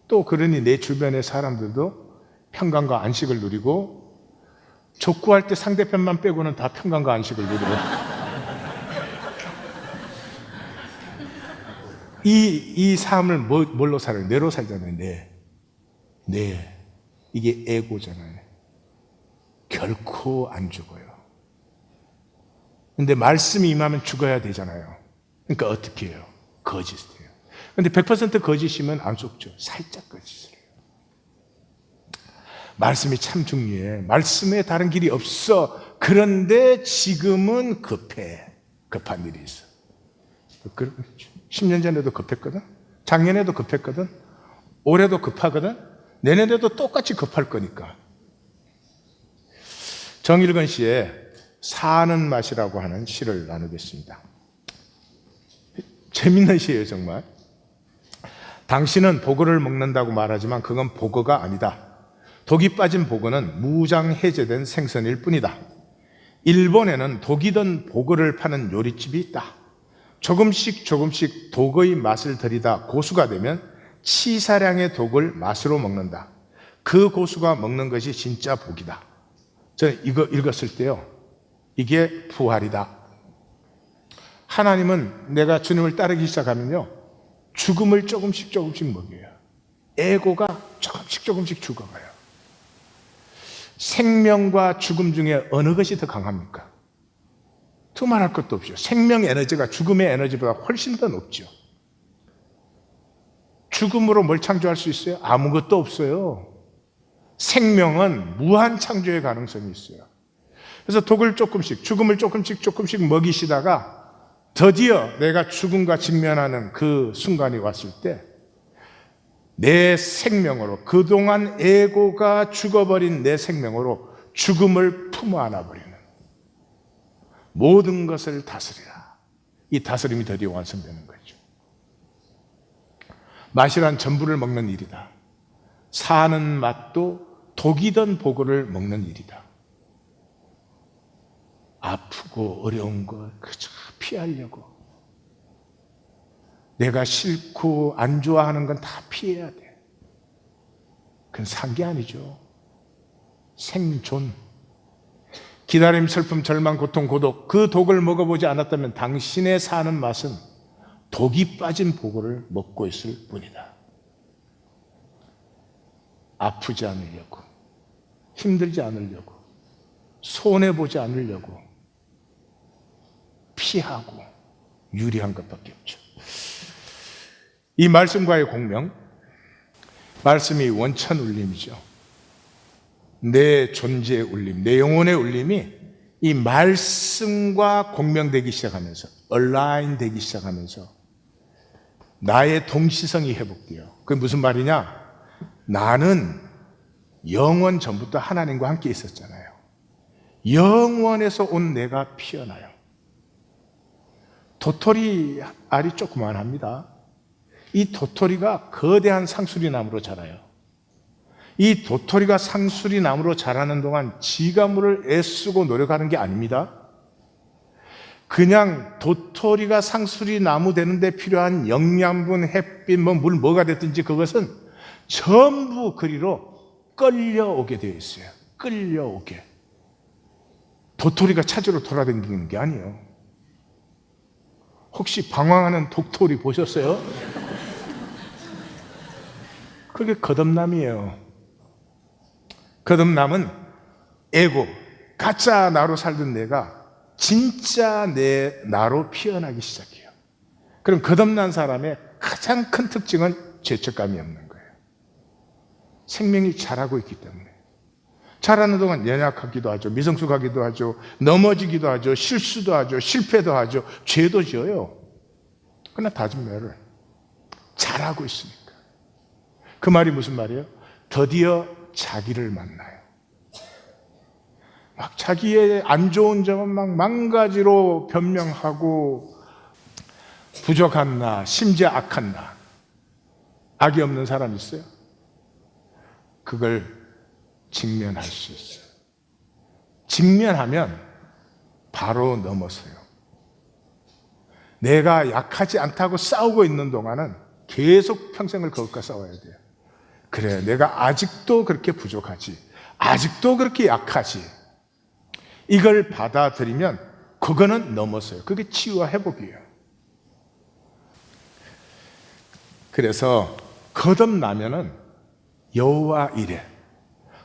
또 그러니 내 주변의 사람들도 평강과 안식을 누리고 족구할 때 상대편만 빼고는 다 평강과 안식을 누리고 이 삶을 뭘로 살아요? 뇌로 살잖아요. 뇌. 이게 에고잖아요. 결코 안 죽어요. 근데 말씀이 임하면 죽어야 되잖아요. 그러니까 어떻게 해요? 거짓을 해요. 근데 100% 거짓이면 안 속죠. 살짝 거짓을 해요. 말씀이 참 중요해. 말씀에 다른 길이 없어. 그런데 지금은 급해. 급한 일이 있어. 10년 전에도 급했거든. 작년에도 급했거든. 올해도 급하거든. 내년에도 똑같이 급할 거니까. 정일건 씨의 사는 맛이라고 하는 시를 나누겠습니다. 재밌는 시예요, 정말. 당신은 보거를 먹는다고 말하지만 그건 보거가 아니다. 독이 빠진 보거는 무장해제된 생선일 뿐이다. 일본에는 독이 든 보거를 파는 요리집이 있다. 조금씩 독의 맛을 들이다 고수가 되면 치사량의 독을 맛으로 먹는다. 그 고수가 먹는 것이 진짜 복이다. 저는 이거 읽었을 때요, 이게 부활이다. 하나님은 내가 주님을 따르기 시작하면요, 죽음을 조금씩 먹여요. 에고가 조금씩 죽어가요. 생명과 죽음 중에 어느 것이 더 강합니까? 두말할 것도 없죠. 생명 에너지가 죽음의 에너지보다 훨씬 더 높죠. 죽음으로 뭘 창조할 수 있어요? 아무것도 없어요. 생명은 무한 창조의 가능성이 있어요. 그래서 독을 죽음을 조금씩 먹이시다가 드디어 내가 죽음과 직면하는 그 순간이 왔을 때 내 생명으로, 그동안 에고가 죽어버린 내 생명으로 죽음을 품어 안아버리는, 모든 것을 다스리라. 이 다스림이 드디어 완성되는 거죠. 맛이란 전부를 먹는 일이다. 사는 맛도 독이 든 보고를 먹는 일이다. 아프고 어려운 걸 그저 피하려고, 내가 싫고 안 좋아하는 건 다 피해야 돼. 그건 산 게 아니죠. 생존. 기다림, 슬픔, 절망, 고통, 고독, 그 독을 먹어보지 않았다면 당신의 사는 맛은 독이 빠진 보고를 먹고 있을 뿐이다. 아프지 않으려고, 힘들지 않으려고, 손해보지 않으려고 피하고 유리한 것밖에 없죠. 이 말씀과의 공명, 말씀이 원천 울림이죠. 내 존재의 울림, 내 영혼의 울림이 이 말씀과 공명되기 시작하면서, 얼라인 되기 시작하면서 나의 동시성이 회복돼요. 그게 무슨 말이냐? 나는 영원 전부터 하나님과 함께 있었잖아요. 영원에서 온 내가 피어나요. 도토리 알이 조그만합니다. 이 도토리가 거대한 상수리나무로 자라요. 이 도토리가 상수리나무로 자라는 동안 지가 물을 애쓰고 노력하는 게 아닙니다. 그냥 도토리가 상수리나무 되는데 필요한 영양분, 햇빛, 물 뭐가 됐든지 그것은 전부 그리로 끌려오게 되어 있어요. 끌려오게. 도토리가 찾으러 돌아다니는 게 아니에요. 혹시 방황하는 도토리 보셨어요? 그게 거듭남이에요. 거듭남은 에고, 가짜 나로 살던 내가 진짜 내 나로 피어나기 시작해요. 그럼 거듭난 사람의 가장 큰 특징은 죄책감이 없는 거예요. 생명이 자라고 있기 때문에. 자라는 동안 연약하기도 하죠. 미성숙하기도 하죠. 넘어지기도 하죠. 실수도 하죠. 실패도 하죠. 죄도 지어요. 그러나 다짐매를 잘하고 있으니까. 그 말이 무슨 말이에요? 드디어 자기를 만나요. 막 자기의 안 좋은 점은 막 만가지로 변명하고 부족한 나, 심지어 악한 나, 악이 없는 사람 있어요? 그걸 직면할 수 있어요. 직면하면 바로 넘어서요. 내가 약하지 않다고 싸우고 있는 동안은 계속 평생을 그것과 싸워야 돼요. 그래, 내가 아직도 그렇게 부족하지, 아직도 그렇게 약하지, 이걸 받아들이면 그거는 넘어서요. 그게 치유와 회복이에요. 그래서 거듭나면은 여호와 이래,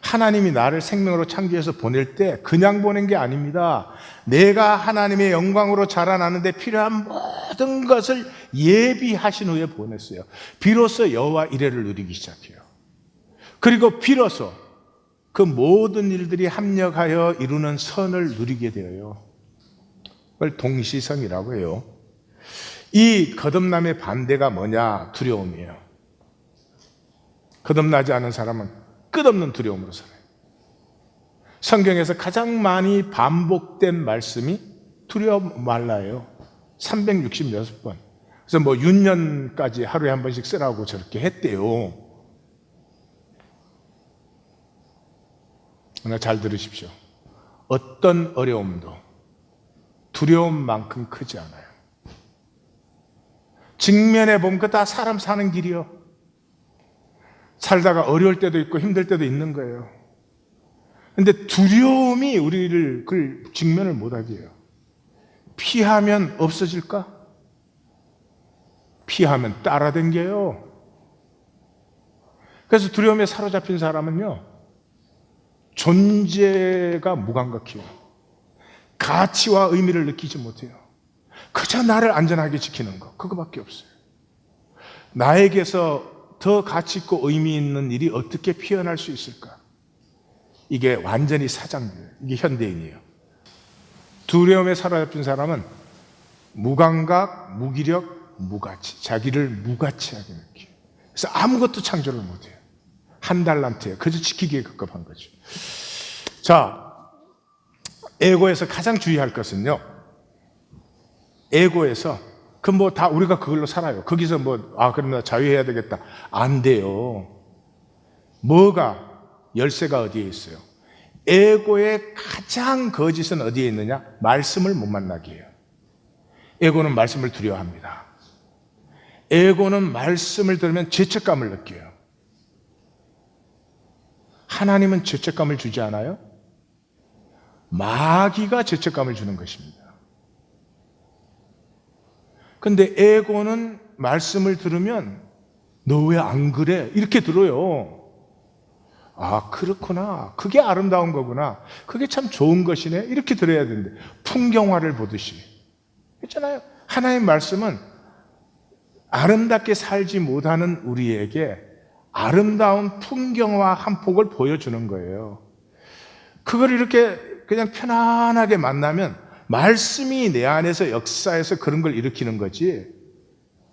하나님이 나를 생명으로 창조해서 보낼 때 그냥 보낸 게 아닙니다. 내가 하나님의 영광으로 자라나는데 필요한 모든 것을 예비하신 후에 보냈어요. 비로소 여호와 이래를 누리기 시작해요. 그리고 비로소 그 모든 일들이 합력하여 이루는 선을 누리게 되어요. 그걸 동시성이라고 해요. 이 거듭남의 반대가 뭐냐? 두려움이에요. 거듭나지 않은 사람은 끝없는 두려움으로 살아요. 성경에서 가장 많이 반복된 말씀이 두려워 말라예요. 366번. 그래서 뭐 윤년까지 하루에 한 번씩 쓰라고 저렇게 했대요. 그러나 잘 들으십시오. 어떤 어려움도 두려움만큼 크지 않아요. 직면해 보면 그 다 사람 사는 길이요. 살다가 어려울 때도 있고 힘들 때도 있는 거예요. 근데 두려움이 우리를 그 직면을 못하게 해요. 피하면 없어질까? 피하면 따라댕겨요. 그래서 두려움에 사로잡힌 사람은요, 존재가 무감각해요. 가치와 의미를 느끼지 못해요. 그저 나를 안전하게 지키는 것, 그거밖에 없어요. 나에게서 더 가치 있고 의미 있는 일이 어떻게 피어날 수 있을까? 이게 완전히 사장돼요. 이게 현대인이에요. 두려움에 사로잡힌 사람은 무감각, 무기력, 무가치, 자기를 무가치하게 느껴요. 그래서 아무것도 창조를 못해요. 한 달란트예요. 그저 지키기에 급급한 거죠. 자, 에고에서 가장 주의할 것은요, 에고에서 그 뭐 다 우리가 그걸로 살아요. 거기서 그럼 나 자유해야 되겠다, 안 돼요. 뭐가, 열쇠가 어디에 있어요? 에고의 가장 거짓은 어디에 있느냐? 말씀을 못 만나게 해요. 에고는 말씀을 두려워합니다. 에고는 말씀을 들으면 죄책감을 느껴요. 하나님은 죄책감을 주지 않아요? 마귀가 죄책감을 주는 것입니다. 근데 에고는 말씀을 들으면 너 왜 안 그래? 이렇게 들어요. 아, 그렇구나. 그게 아름다운 거구나. 그게 참 좋은 것이네. 이렇게 들어야 되는데, 풍경화를 보듯이. 있잖아요. 하나님의 말씀은 아름답게 살지 못하는 우리에게 아름다운 풍경화 한 폭을 보여주는 거예요. 그걸 이렇게 그냥 편안하게 만나면 말씀이 내 안에서 역사해서 그런 걸 일으키는 거지,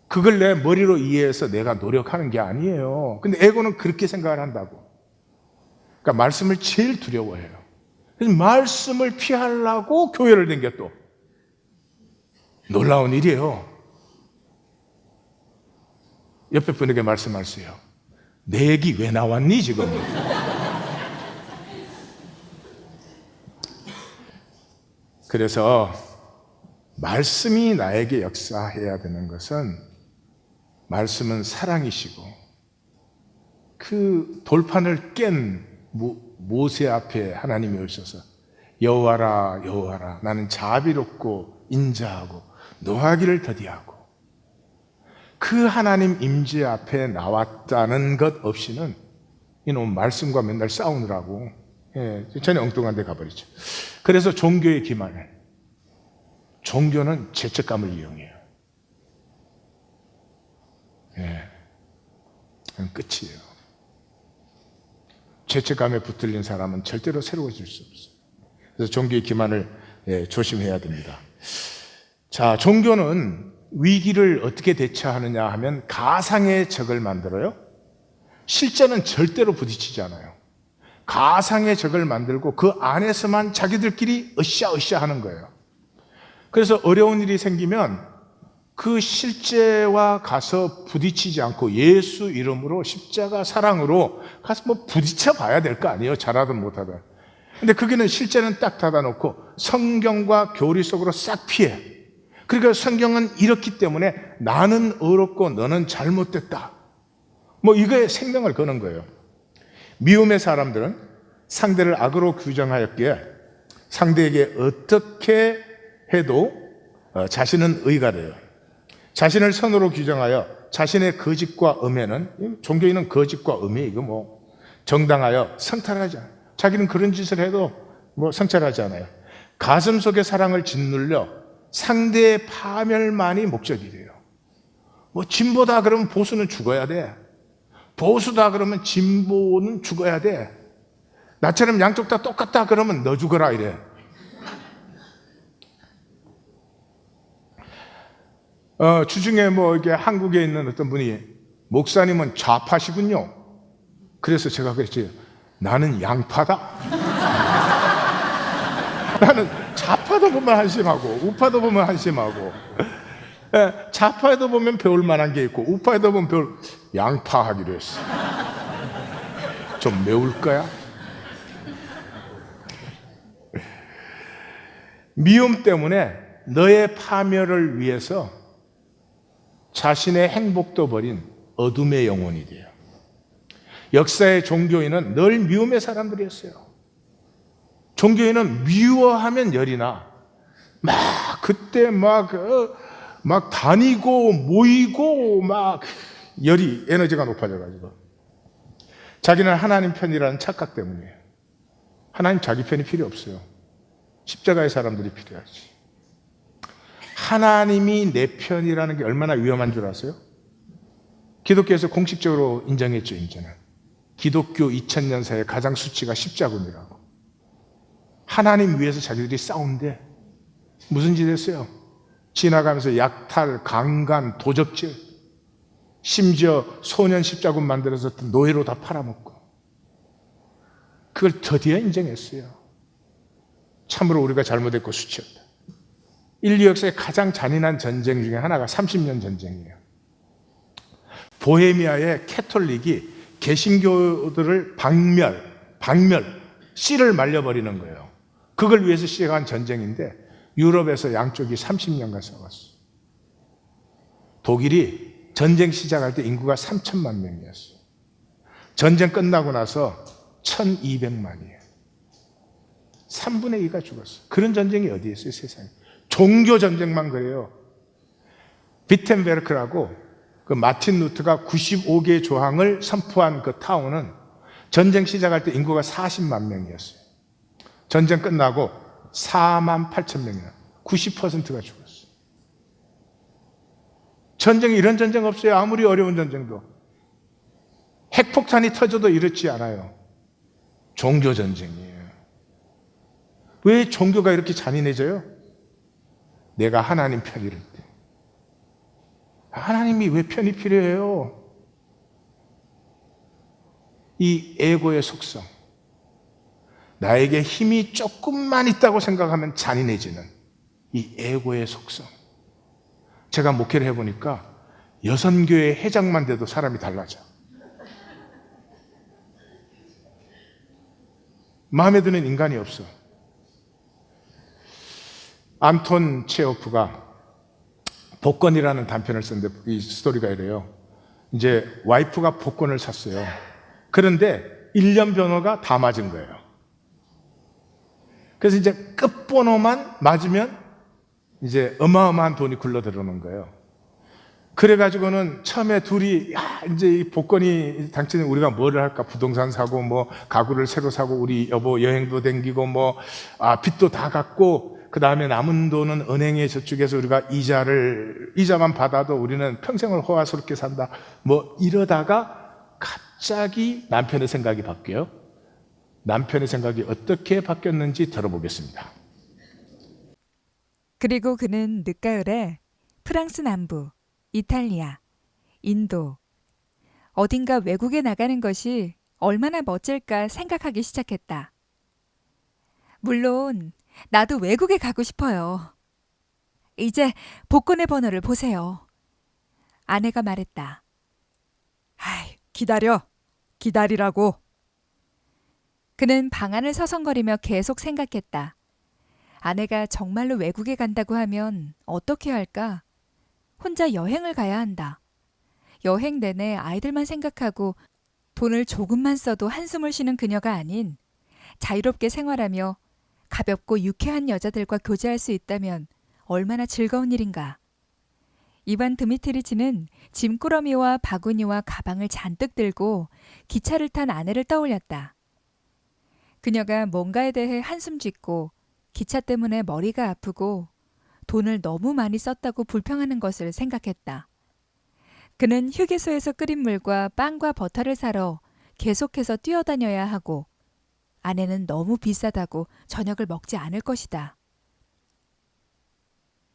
그걸 내 머리로 이해해서 내가 노력하는 게 아니에요. 근데 에고는 그렇게 생각을 한다고. 그러니까 말씀을 제일 두려워해요. 그래서 말씀을 피하려고 교회를 댕겨. 또 놀라운 일이에요. 옆에 분에게 말씀하세요. 내 얘기 왜 나왔니 지금? 그래서 말씀이 나에게 역사해야 되는 것은, 말씀은 사랑이시고, 그 돌판을 깬 모세 앞에 하나님이 오셔서 여호와라 여호와라 나는 자비롭고 인자하고 노하기를 더디하고, 그 하나님 임재 앞에 나왔다는 것 없이는 이놈 말씀과 맨날 싸우느라고 전혀 엉뚱한 데 가버리죠. 그래서 종교의 기만을, 종교는 죄책감을 이용해요. 끝이에요. 죄책감에 붙들린 사람은 절대로 새로워질 수 없어요. 그래서 종교의 기만을 조심해야 됩니다. 자, 종교는 위기를 어떻게 대처하느냐 하면 가상의 적을 만들어요. 실제는 절대로 부딪히지 않아요. 가상의 적을 만들고 그 안에서만 자기들끼리 으쌰으쌰 하는 거예요. 그래서 어려운 일이 생기면 그 실제와 가서 부딪히지 않고 예수 이름으로 십자가 사랑으로 가서 뭐 부딪혀 봐야 될 거 아니에요. 잘하든 못하든. 근데 거기는 실제는 딱 닫아놓고 성경과 교리 속으로 싹 피해. 그러니까 성경은 이렇기 때문에 나는 어렵고 너는 잘못됐다. 뭐 이거에 생명을 거는 거예요. 미움의 사람들은 상대를 악으로 규정하였기에 상대에게 어떻게 해도 자신은 의가 돼요. 자신을 선으로 규정하여 자신의 거짓과 음해는, 종교인은 거짓과 음해, 이거 뭐 정당하여 성탈하지 않아요. 자기는 그런 짓을 해도 뭐 성찰하지 않아요. 가슴 속에 사랑을 짓눌려 상대의 파멸만이 목적이 돼요. 뭐 진보다 그러면 보수는 죽어야 돼. 보수다 그러면 진보는 죽어야 돼. 나처럼 양쪽 다 똑같다 그러면 너 죽어라 이래. 주중에 뭐 이게 한국에 있는 어떤 분이 목사님은 좌파시군요. 그래서 제가 그랬지. 나는 양파다. 나는 좌파도 보면 한심하고 우파도 보면 한심하고 좌파에도 보면 배울 만한 게 있고 우파에도 보면 배울 양파 하기로 했어. 좀 매울 거야? 미움 때문에 너의 파멸을 위해서 자신의 행복도 버린 어둠의 영혼이 돼요. 역사의 종교인은 늘 미움의 사람들이었어요. 종교인은 미워하면 열이 나. 그때 막 다니고 모이고 막 열이 에너지가 높아져가지고 자기는 하나님 편이라는 착각 때문이에요. 하나님 자기 편이 필요 없어요. 십자가의 사람들이 필요하지. 하나님이 내 편이라는 게 얼마나 위험한 줄 아세요? 기독교에서 공식적으로 인정했죠, 이제는. 기독교 2000년사의 가장 수치가 십자군이라고. 하나님 위해서 자기들이 싸운대. 무슨 짓 했어요? 지나가면서 약탈, 강간, 도적질, 심지어 소년 십자군 만들어서 노예로 다 팔아먹고. 그걸 드디어 인정했어요. 참으로 우리가 잘못했고 수치였다. 인류 역사의 가장 잔인한 전쟁 중에 하나가 30년 전쟁이에요. 보헤미아의 캐톨릭이 개신교들을 씨를 말려버리는 거예요. 그걸 위해서 시작한 전쟁인데 유럽에서 양쪽이 30년간 싸웠어요. 독일이 전쟁 시작할 때 인구가 3천만 명이었어요. 전쟁 끝나고 나서 1200만이에요. 3분의 2가 죽었어요. 그런 전쟁이 어디 있어요, 세상에. 종교 전쟁만 그래요. 비텐베르크라고 그 마틴 루트가 95개의 조항을 선포한 그 타운은 전쟁 시작할 때 인구가 40만 명이었어요. 전쟁 끝나고 4만 8천 명이나 90%가 죽었어요. 전쟁이 이런 전쟁 없어요. 아무리 어려운 전쟁도. 핵폭탄이 터져도 이렇지 않아요. 종교 전쟁이에요. 왜 종교가 이렇게 잔인해져요? 내가 하나님 편이를 때. 하나님이 왜 편이 필요해요? 이 에고의 속성. 나에게 힘이 조금만 있다고 생각하면 잔인해지는 이 에고의 속성. 제가 목회를 해보니까 여선교회 회장만 돼도 사람이 달라져. 마음에 드는 인간이 없어. 안톤 체호프가 복권이라는 단편을 썼는데 이 스토리가 이래요. 이제 와이프가 복권을 샀어요. 그런데 1년 번호가 다 맞은 거예요. 그래서 이제 끝번호만 맞으면 이제 어마어마한 돈이 굴러 들어오는 거예요. 그래가지고는 처음에 둘이 이제 이 복권이 당첨이 우리가 뭐를 할까? 부동산 사고 뭐 가구를 새로 사고 우리 여보 여행도 댕기고 뭐 빚도 다 갚고 그 다음에 남은 돈은 은행에 저축해서 우리가 이자만 받아도 우리는 평생을 호화스럽게 산다. 뭐 이러다가 갑자기 남편의 생각이 바뀌어요. 남편의 생각이 어떻게 바뀌었는지 들어보겠습니다. 그리고 그는 늦가을에 프랑스 남부, 이탈리아, 인도, 어딘가 외국에 나가는 것이 얼마나 멋질까 생각하기 시작했다. 물론 나도 외국에 가고 싶어요. 이제 복권의 번호를 보세요. 아내가 말했다. 아이, 기다리라고. 그는 방 안을 서성거리며 계속 생각했다. 아내가 정말로 외국에 간다고 하면 어떻게 할까? 혼자 여행을 가야 한다. 여행 내내 아이들만 생각하고 돈을 조금만 써도 한숨을 쉬는 그녀가 아닌 자유롭게 생활하며 가볍고 유쾌한 여자들과 교제할 수 있다면 얼마나 즐거운 일인가. 이반 드미트리치는 짐꾸러미와 바구니와 가방을 잔뜩 들고 기차를 탄 아내를 떠올렸다. 그녀가 뭔가에 대해 한숨 짓고 기차 때문에 머리가 아프고 돈을 너무 많이 썼다고 불평하는 것을 생각했다. 그는 휴게소에서 끓인 물과 빵과 버터를 사러 계속해서 뛰어다녀야 하고 아내는 너무 비싸다고 저녁을 먹지 않을 것이다.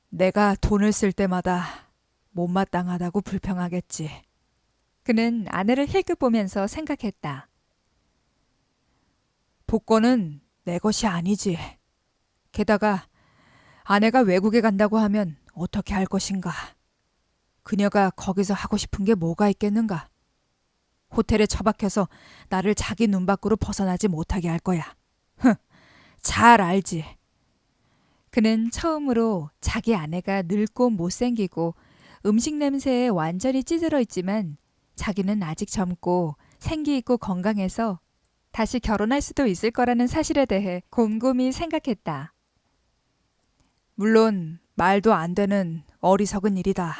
내가 돈을 쓸 때마다 못마땅하다고 불평하겠지. 그는 아내를 힐끗보면서 생각했다. 복권은 내 것이 아니지. 게다가 아내가 외국에 간다고 하면 어떻게 할 것인가. 그녀가 거기서 하고 싶은 게 뭐가 있겠는가. 호텔에 처박혀서 나를 자기 눈 밖으로 벗어나지 못하게 할 거야. 잘 알지. 그는 처음으로 자기 아내가 늙고 못생기고 음식 냄새에 완전히 찌들어 있지만 자기는 아직 젊고 생기 있고 건강해서 다시 결혼할 수도 있을 거라는 사실에 대해 곰곰이 생각했다. 물론 말도 안 되는 어리석은 일이다.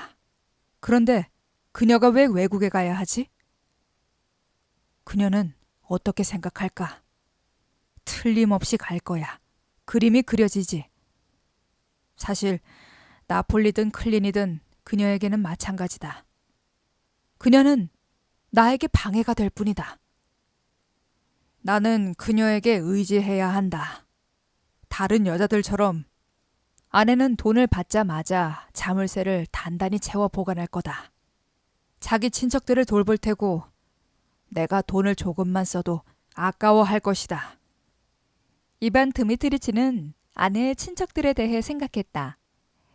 그런데 그녀가 왜 외국에 가야 하지? 그녀는 어떻게 생각할까? 틀림없이 갈 거야. 그림이 그려지지. 사실 나폴리든 클린이든 그녀에게는 마찬가지다. 그녀는 나에게 방해가 될 뿐이다. 나는 그녀에게 의지해야 한다. 다른 여자들처럼 아내는 돈을 받자마자 자물쇠를 단단히 채워 보관할 거다. 자기 친척들을 돌볼 테고 내가 돈을 조금만 써도 아까워할 것이다. 이반 드미트리치는 아내의 친척들에 대해 생각했다.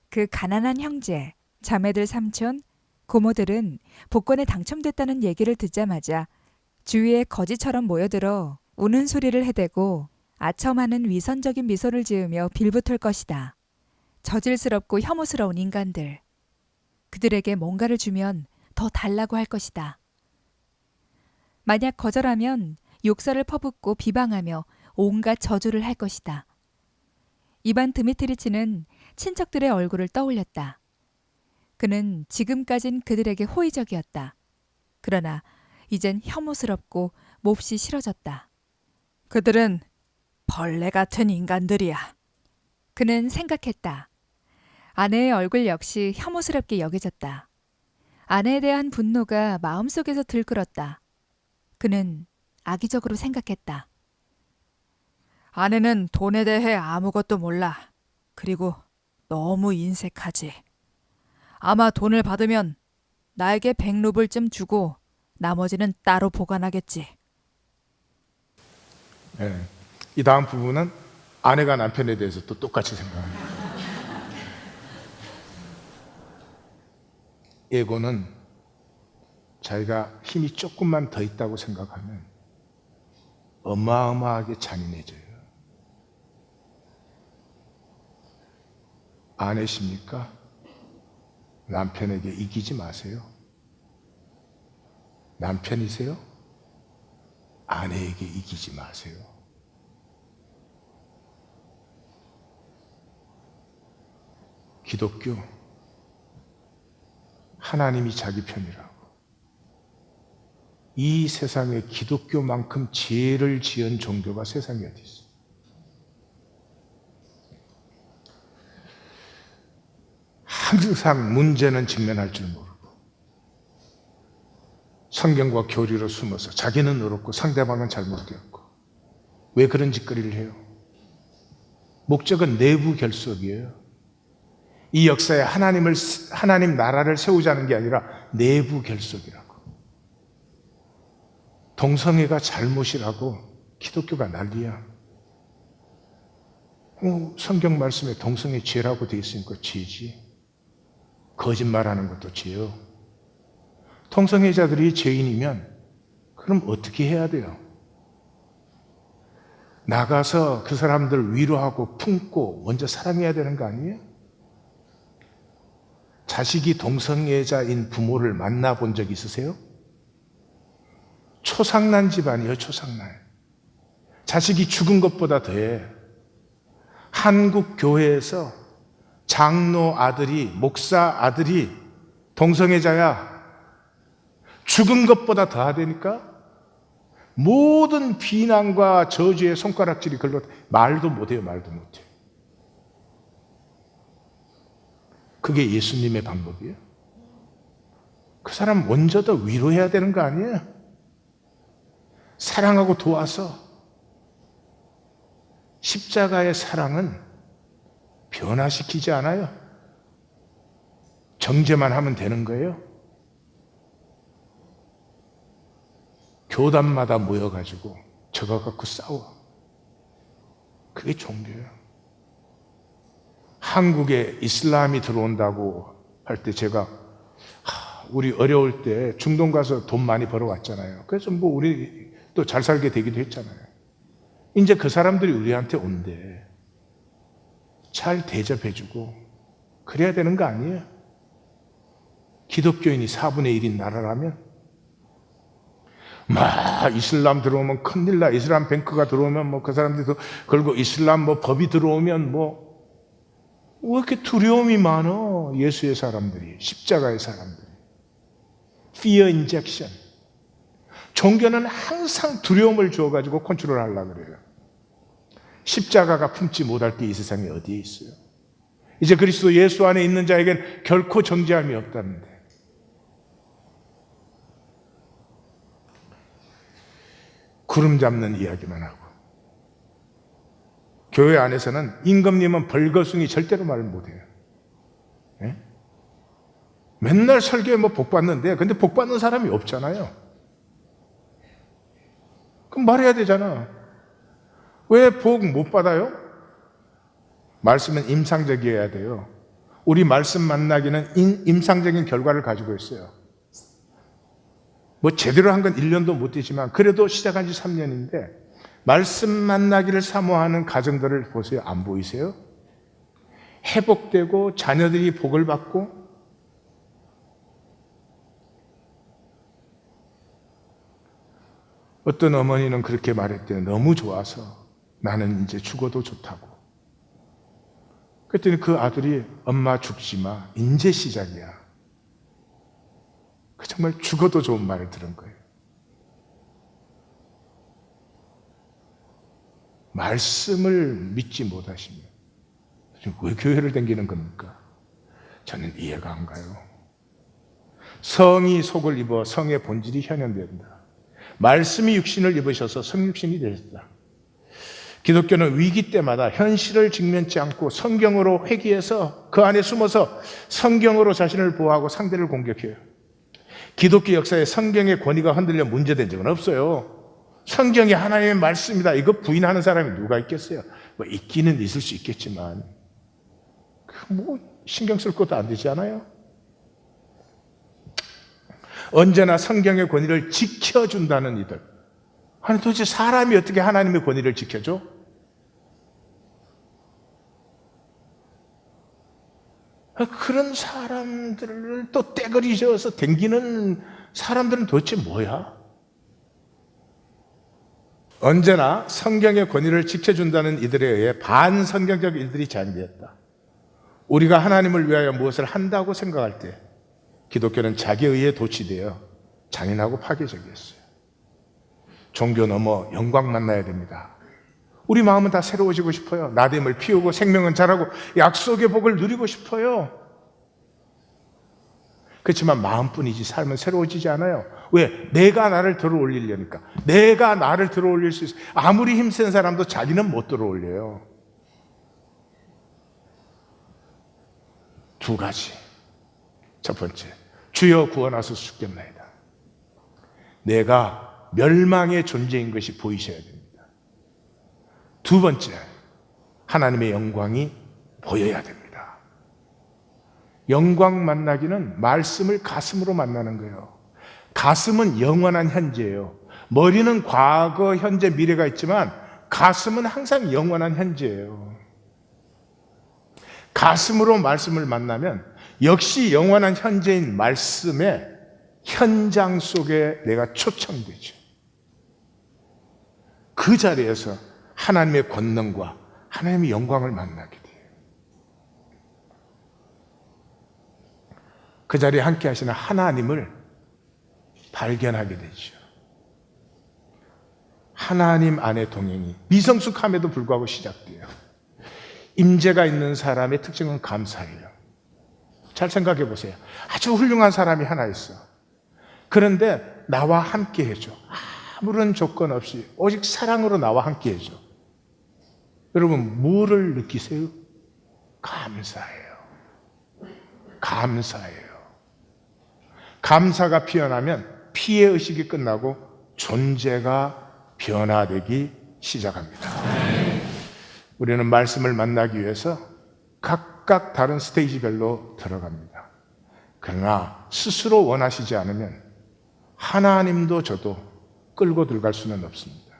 그 가난한 형제, 자매들 삼촌, 고모들은 복권에 당첨됐다는 얘기를 듣자마자 주위에 거지처럼 모여들어 우는 소리를 해대고 아첨하는 위선적인 미소를 지으며 빌붙을 것이다. 저질스럽고 혐오스러운 인간들. 그들에게 뭔가를 주면 더 달라고 할 것이다. 만약 거절하면 욕설을 퍼붓고 비방하며 온갖 저주를 할 것이다. 이반 드미트리치는 친척들의 얼굴을 떠올렸다. 그는 지금까진 그들에게 호의적이었다. 그러나 이젠 혐오스럽고 몹시 싫어졌다. 그들은 벌레 같은 인간들이야. 그는 생각했다. 아내의 얼굴 역시 혐오스럽게 여겨졌다. 아내에 대한 분노가 마음속에서 들끓었다. 그는 악의적으로 생각했다. 아내는 돈에 대해 아무것도 몰라. 그리고 너무 인색하지. 아마 돈을 받으면 나에게 100루블쯤 주고 나머지는 따로 보관하겠지. 네. 이 다음 부분은 아내가 남편에 대해서 또 똑같이 생각합니다. 에고는 자기가 힘이 조금만 더 있다고 생각하면 어마어마하게 잔인해져요. 아내십니까? 남편에게 이기지 마세요. 남편이세요? 아내에게 이기지 마세요. 기독교, 하나님이 자기 편이라고. 이 세상에 기독교만큼 죄를 지은 종교가 세상에 어디 있어? 항상 문제는 직면할 줄 모르고 성경과 교리로 숨어서 자기는 옳고 상대방은 잘못되었고 왜 그런 짓거리를 해요? 목적은 내부 결속이에요. 이 역사에 하나님 나라를 세우자는 게 아니라 내부 결속이라고. 동성애가 잘못이라고 기독교가 난리야. 성경 말씀에 동성애 죄라고 되어 있으니까 죄지. 거짓말하는 것도 죄요. 동성애자들이 죄인이면 그럼 어떻게 해야 돼요? 나가서 그 사람들 위로하고 품고 먼저 사랑해야 되는 거 아니에요? 자식이 동성애자인 부모를 만나본 적 있으세요? 초상난 집안이에요, 초상난. 자식이 죽은 것보다 더해. 한국 교회에서 장로 아들이, 목사 아들이 동성애자야. 죽은 것보다 더하다니까? 모든 비난과 저주의 손가락질이 걸러 말도 못해요, 말도 못해요. 그게 예수님의 방법이에요? 그 사람 먼저 더 위로해야 되는 거 아니에요? 사랑하고 도와서. 십자가의 사랑은 변화시키지 않아요. 정죄만 하면 되는 거예요. 교단마다 모여가지고 저거 갖고 싸워. 그게 종교예요. 한국에 이슬람이 들어온다고 할 때 제가 우리 어려울 때 중동 가서 돈 많이 벌어왔잖아요. 그래서 뭐 우리 또 잘 살게 되기도 했잖아요. 이제 그 사람들이 우리한테 온대. 잘 대접해주고 그래야 되는 거 아니에요? 기독교인이 4분의 1인 나라라면 막 이슬람 들어오면 큰일 나. 이슬람 뱅크가 들어오면 뭐 그 사람들도 걸고 이슬람 뭐 법이 들어오면 뭐 왜 이렇게 두려움이 많어? 예수의 사람들이, 십자가의 사람들이. Fear injection. 종교는 항상 두려움을 주어가지고 컨트롤하려고 그래요. 십자가가 품지 못할 게 이 세상에 어디에 있어요? 이제 그리스도 예수 안에 있는 자에겐 결코 정죄함이 없다는데. 구름 잡는 이야기만 하고. 교회 안에서는 임금님은 벌거숭이 절대로 말을 못해요. 예? 맨날 설교에 뭐 복 받는데, 근데 복 받는 사람이 없잖아요. 그럼 말해야 되잖아. 왜 복 못 받아요? 말씀은 임상적이어야 돼요. 우리 말씀 만나기는 임상적인 결과를 가지고 있어요. 뭐 제대로 한 건 1년도 못 되지만 그래도 시작한 지 3년인데 말씀 만나기를 사모하는 가정들을 보세요. 안 보이세요? 회복되고 자녀들이 복을 받고 어떤 어머니는 그렇게 말했대요. 너무 좋아서 나는 이제 죽어도 좋다고. 그랬더니 그 아들이 엄마 죽지 마. 이제 시작이야. 정말 죽어도 좋은 말을 들은 거예요. 말씀을 믿지 못하시면 왜 교회를 다니는 겁니까? 저는 이해가 안 가요. 성이 속을 입어 성의 본질이 현현된다. 말씀이 육신을 입으셔서 성육신이 되셨다. 기독교는 위기 때마다 현실을 직면치 않고 성경으로 회귀해서 그 안에 숨어서 성경으로 자신을 보호하고 상대를 공격해요. 기독교 역사에 성경의 권위가 흔들려 문제된 적은 없어요. 성경이 하나님의 말씀이다. 이거 부인하는 사람이 누가 있겠어요? 뭐 있기는 있을 수 있겠지만 뭐 신경 쓸 것도 안 되지 않아요? 언제나 성경의 권위를 지켜준다는 이들. 아니 도대체 사람이 어떻게 하나님의 권위를 지켜줘? 그런 사람들을 또 떼거리 지어서 댕기는 사람들은 도대체 뭐야? 언제나 성경의 권위를 지켜준다는 이들에 의해 반성경적 일들이 자행되었다. 우리가 하나님을 위하여 무엇을 한다고 생각할 때 기독교는 자기에 의해 도취되어 잔인하고 파괴적이었어요. 종교 넘어 영광 만나야 됩니다. 우리 마음은 다 새로워지고 싶어요. 나됨을 피우고 생명은 자라고 약속의 복을 누리고 싶어요. 그렇지만 마음뿐이지 삶은 새로워지지 않아요. 왜? 내가 나를 들어올리려니까. 내가 나를 들어올릴 수 있어요. 아무리 힘센 사람도 자기는 못 들어올려요. 두 가지. 첫 번째, 주여 구원하소서 죽겠나이다. 내가 멸망의 존재인 것이 보이셔야 됩니다. 두 번째, 하나님의 영광이 보여야 됩니다. 영광 만나기는 말씀을 가슴으로 만나는 거예요. 가슴은 영원한 현재예요. 머리는 과거, 현재, 미래가 있지만 가슴은 항상 영원한 현재예요. 가슴으로 말씀을 만나면 역시 영원한 현재인 말씀의 현장 속에 내가 초청되죠. 그 자리에서 하나님의 권능과 하나님의 영광을 만나게 돼요. 그 자리에 함께 하시는 하나님을 발견하게 되죠. 하나님 안의 동행이 미성숙함에도 불구하고 시작돼요. 임재가 있는 사람의 특징은 감사해요. 잘 생각해 보세요. 아주 훌륭한 사람이 하나 있어. 그런데 나와 함께 해줘. 아무런 조건 없이 오직 사랑으로 나와 함께 해줘. 여러분, 뭐를 느끼세요? 감사해요. 감사해요. 감사가 피어나면 피해 의식이 끝나고 존재가 변화되기 시작합니다. 우리는 말씀을 만나기 위해서 각각 다른 스테이지별로 들어갑니다. 그러나 스스로 원하시지 않으면 하나님도 저도 끌고 들어갈 수는 없습니다.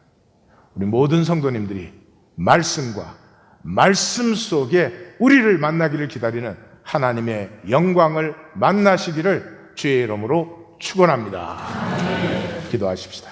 우리 모든 성도님들이 말씀과 말씀 속에 우리를 만나기를 기다리는 하나님의 영광을 만나시기를 주의 이름으로 축원합니다. 기도하십시다.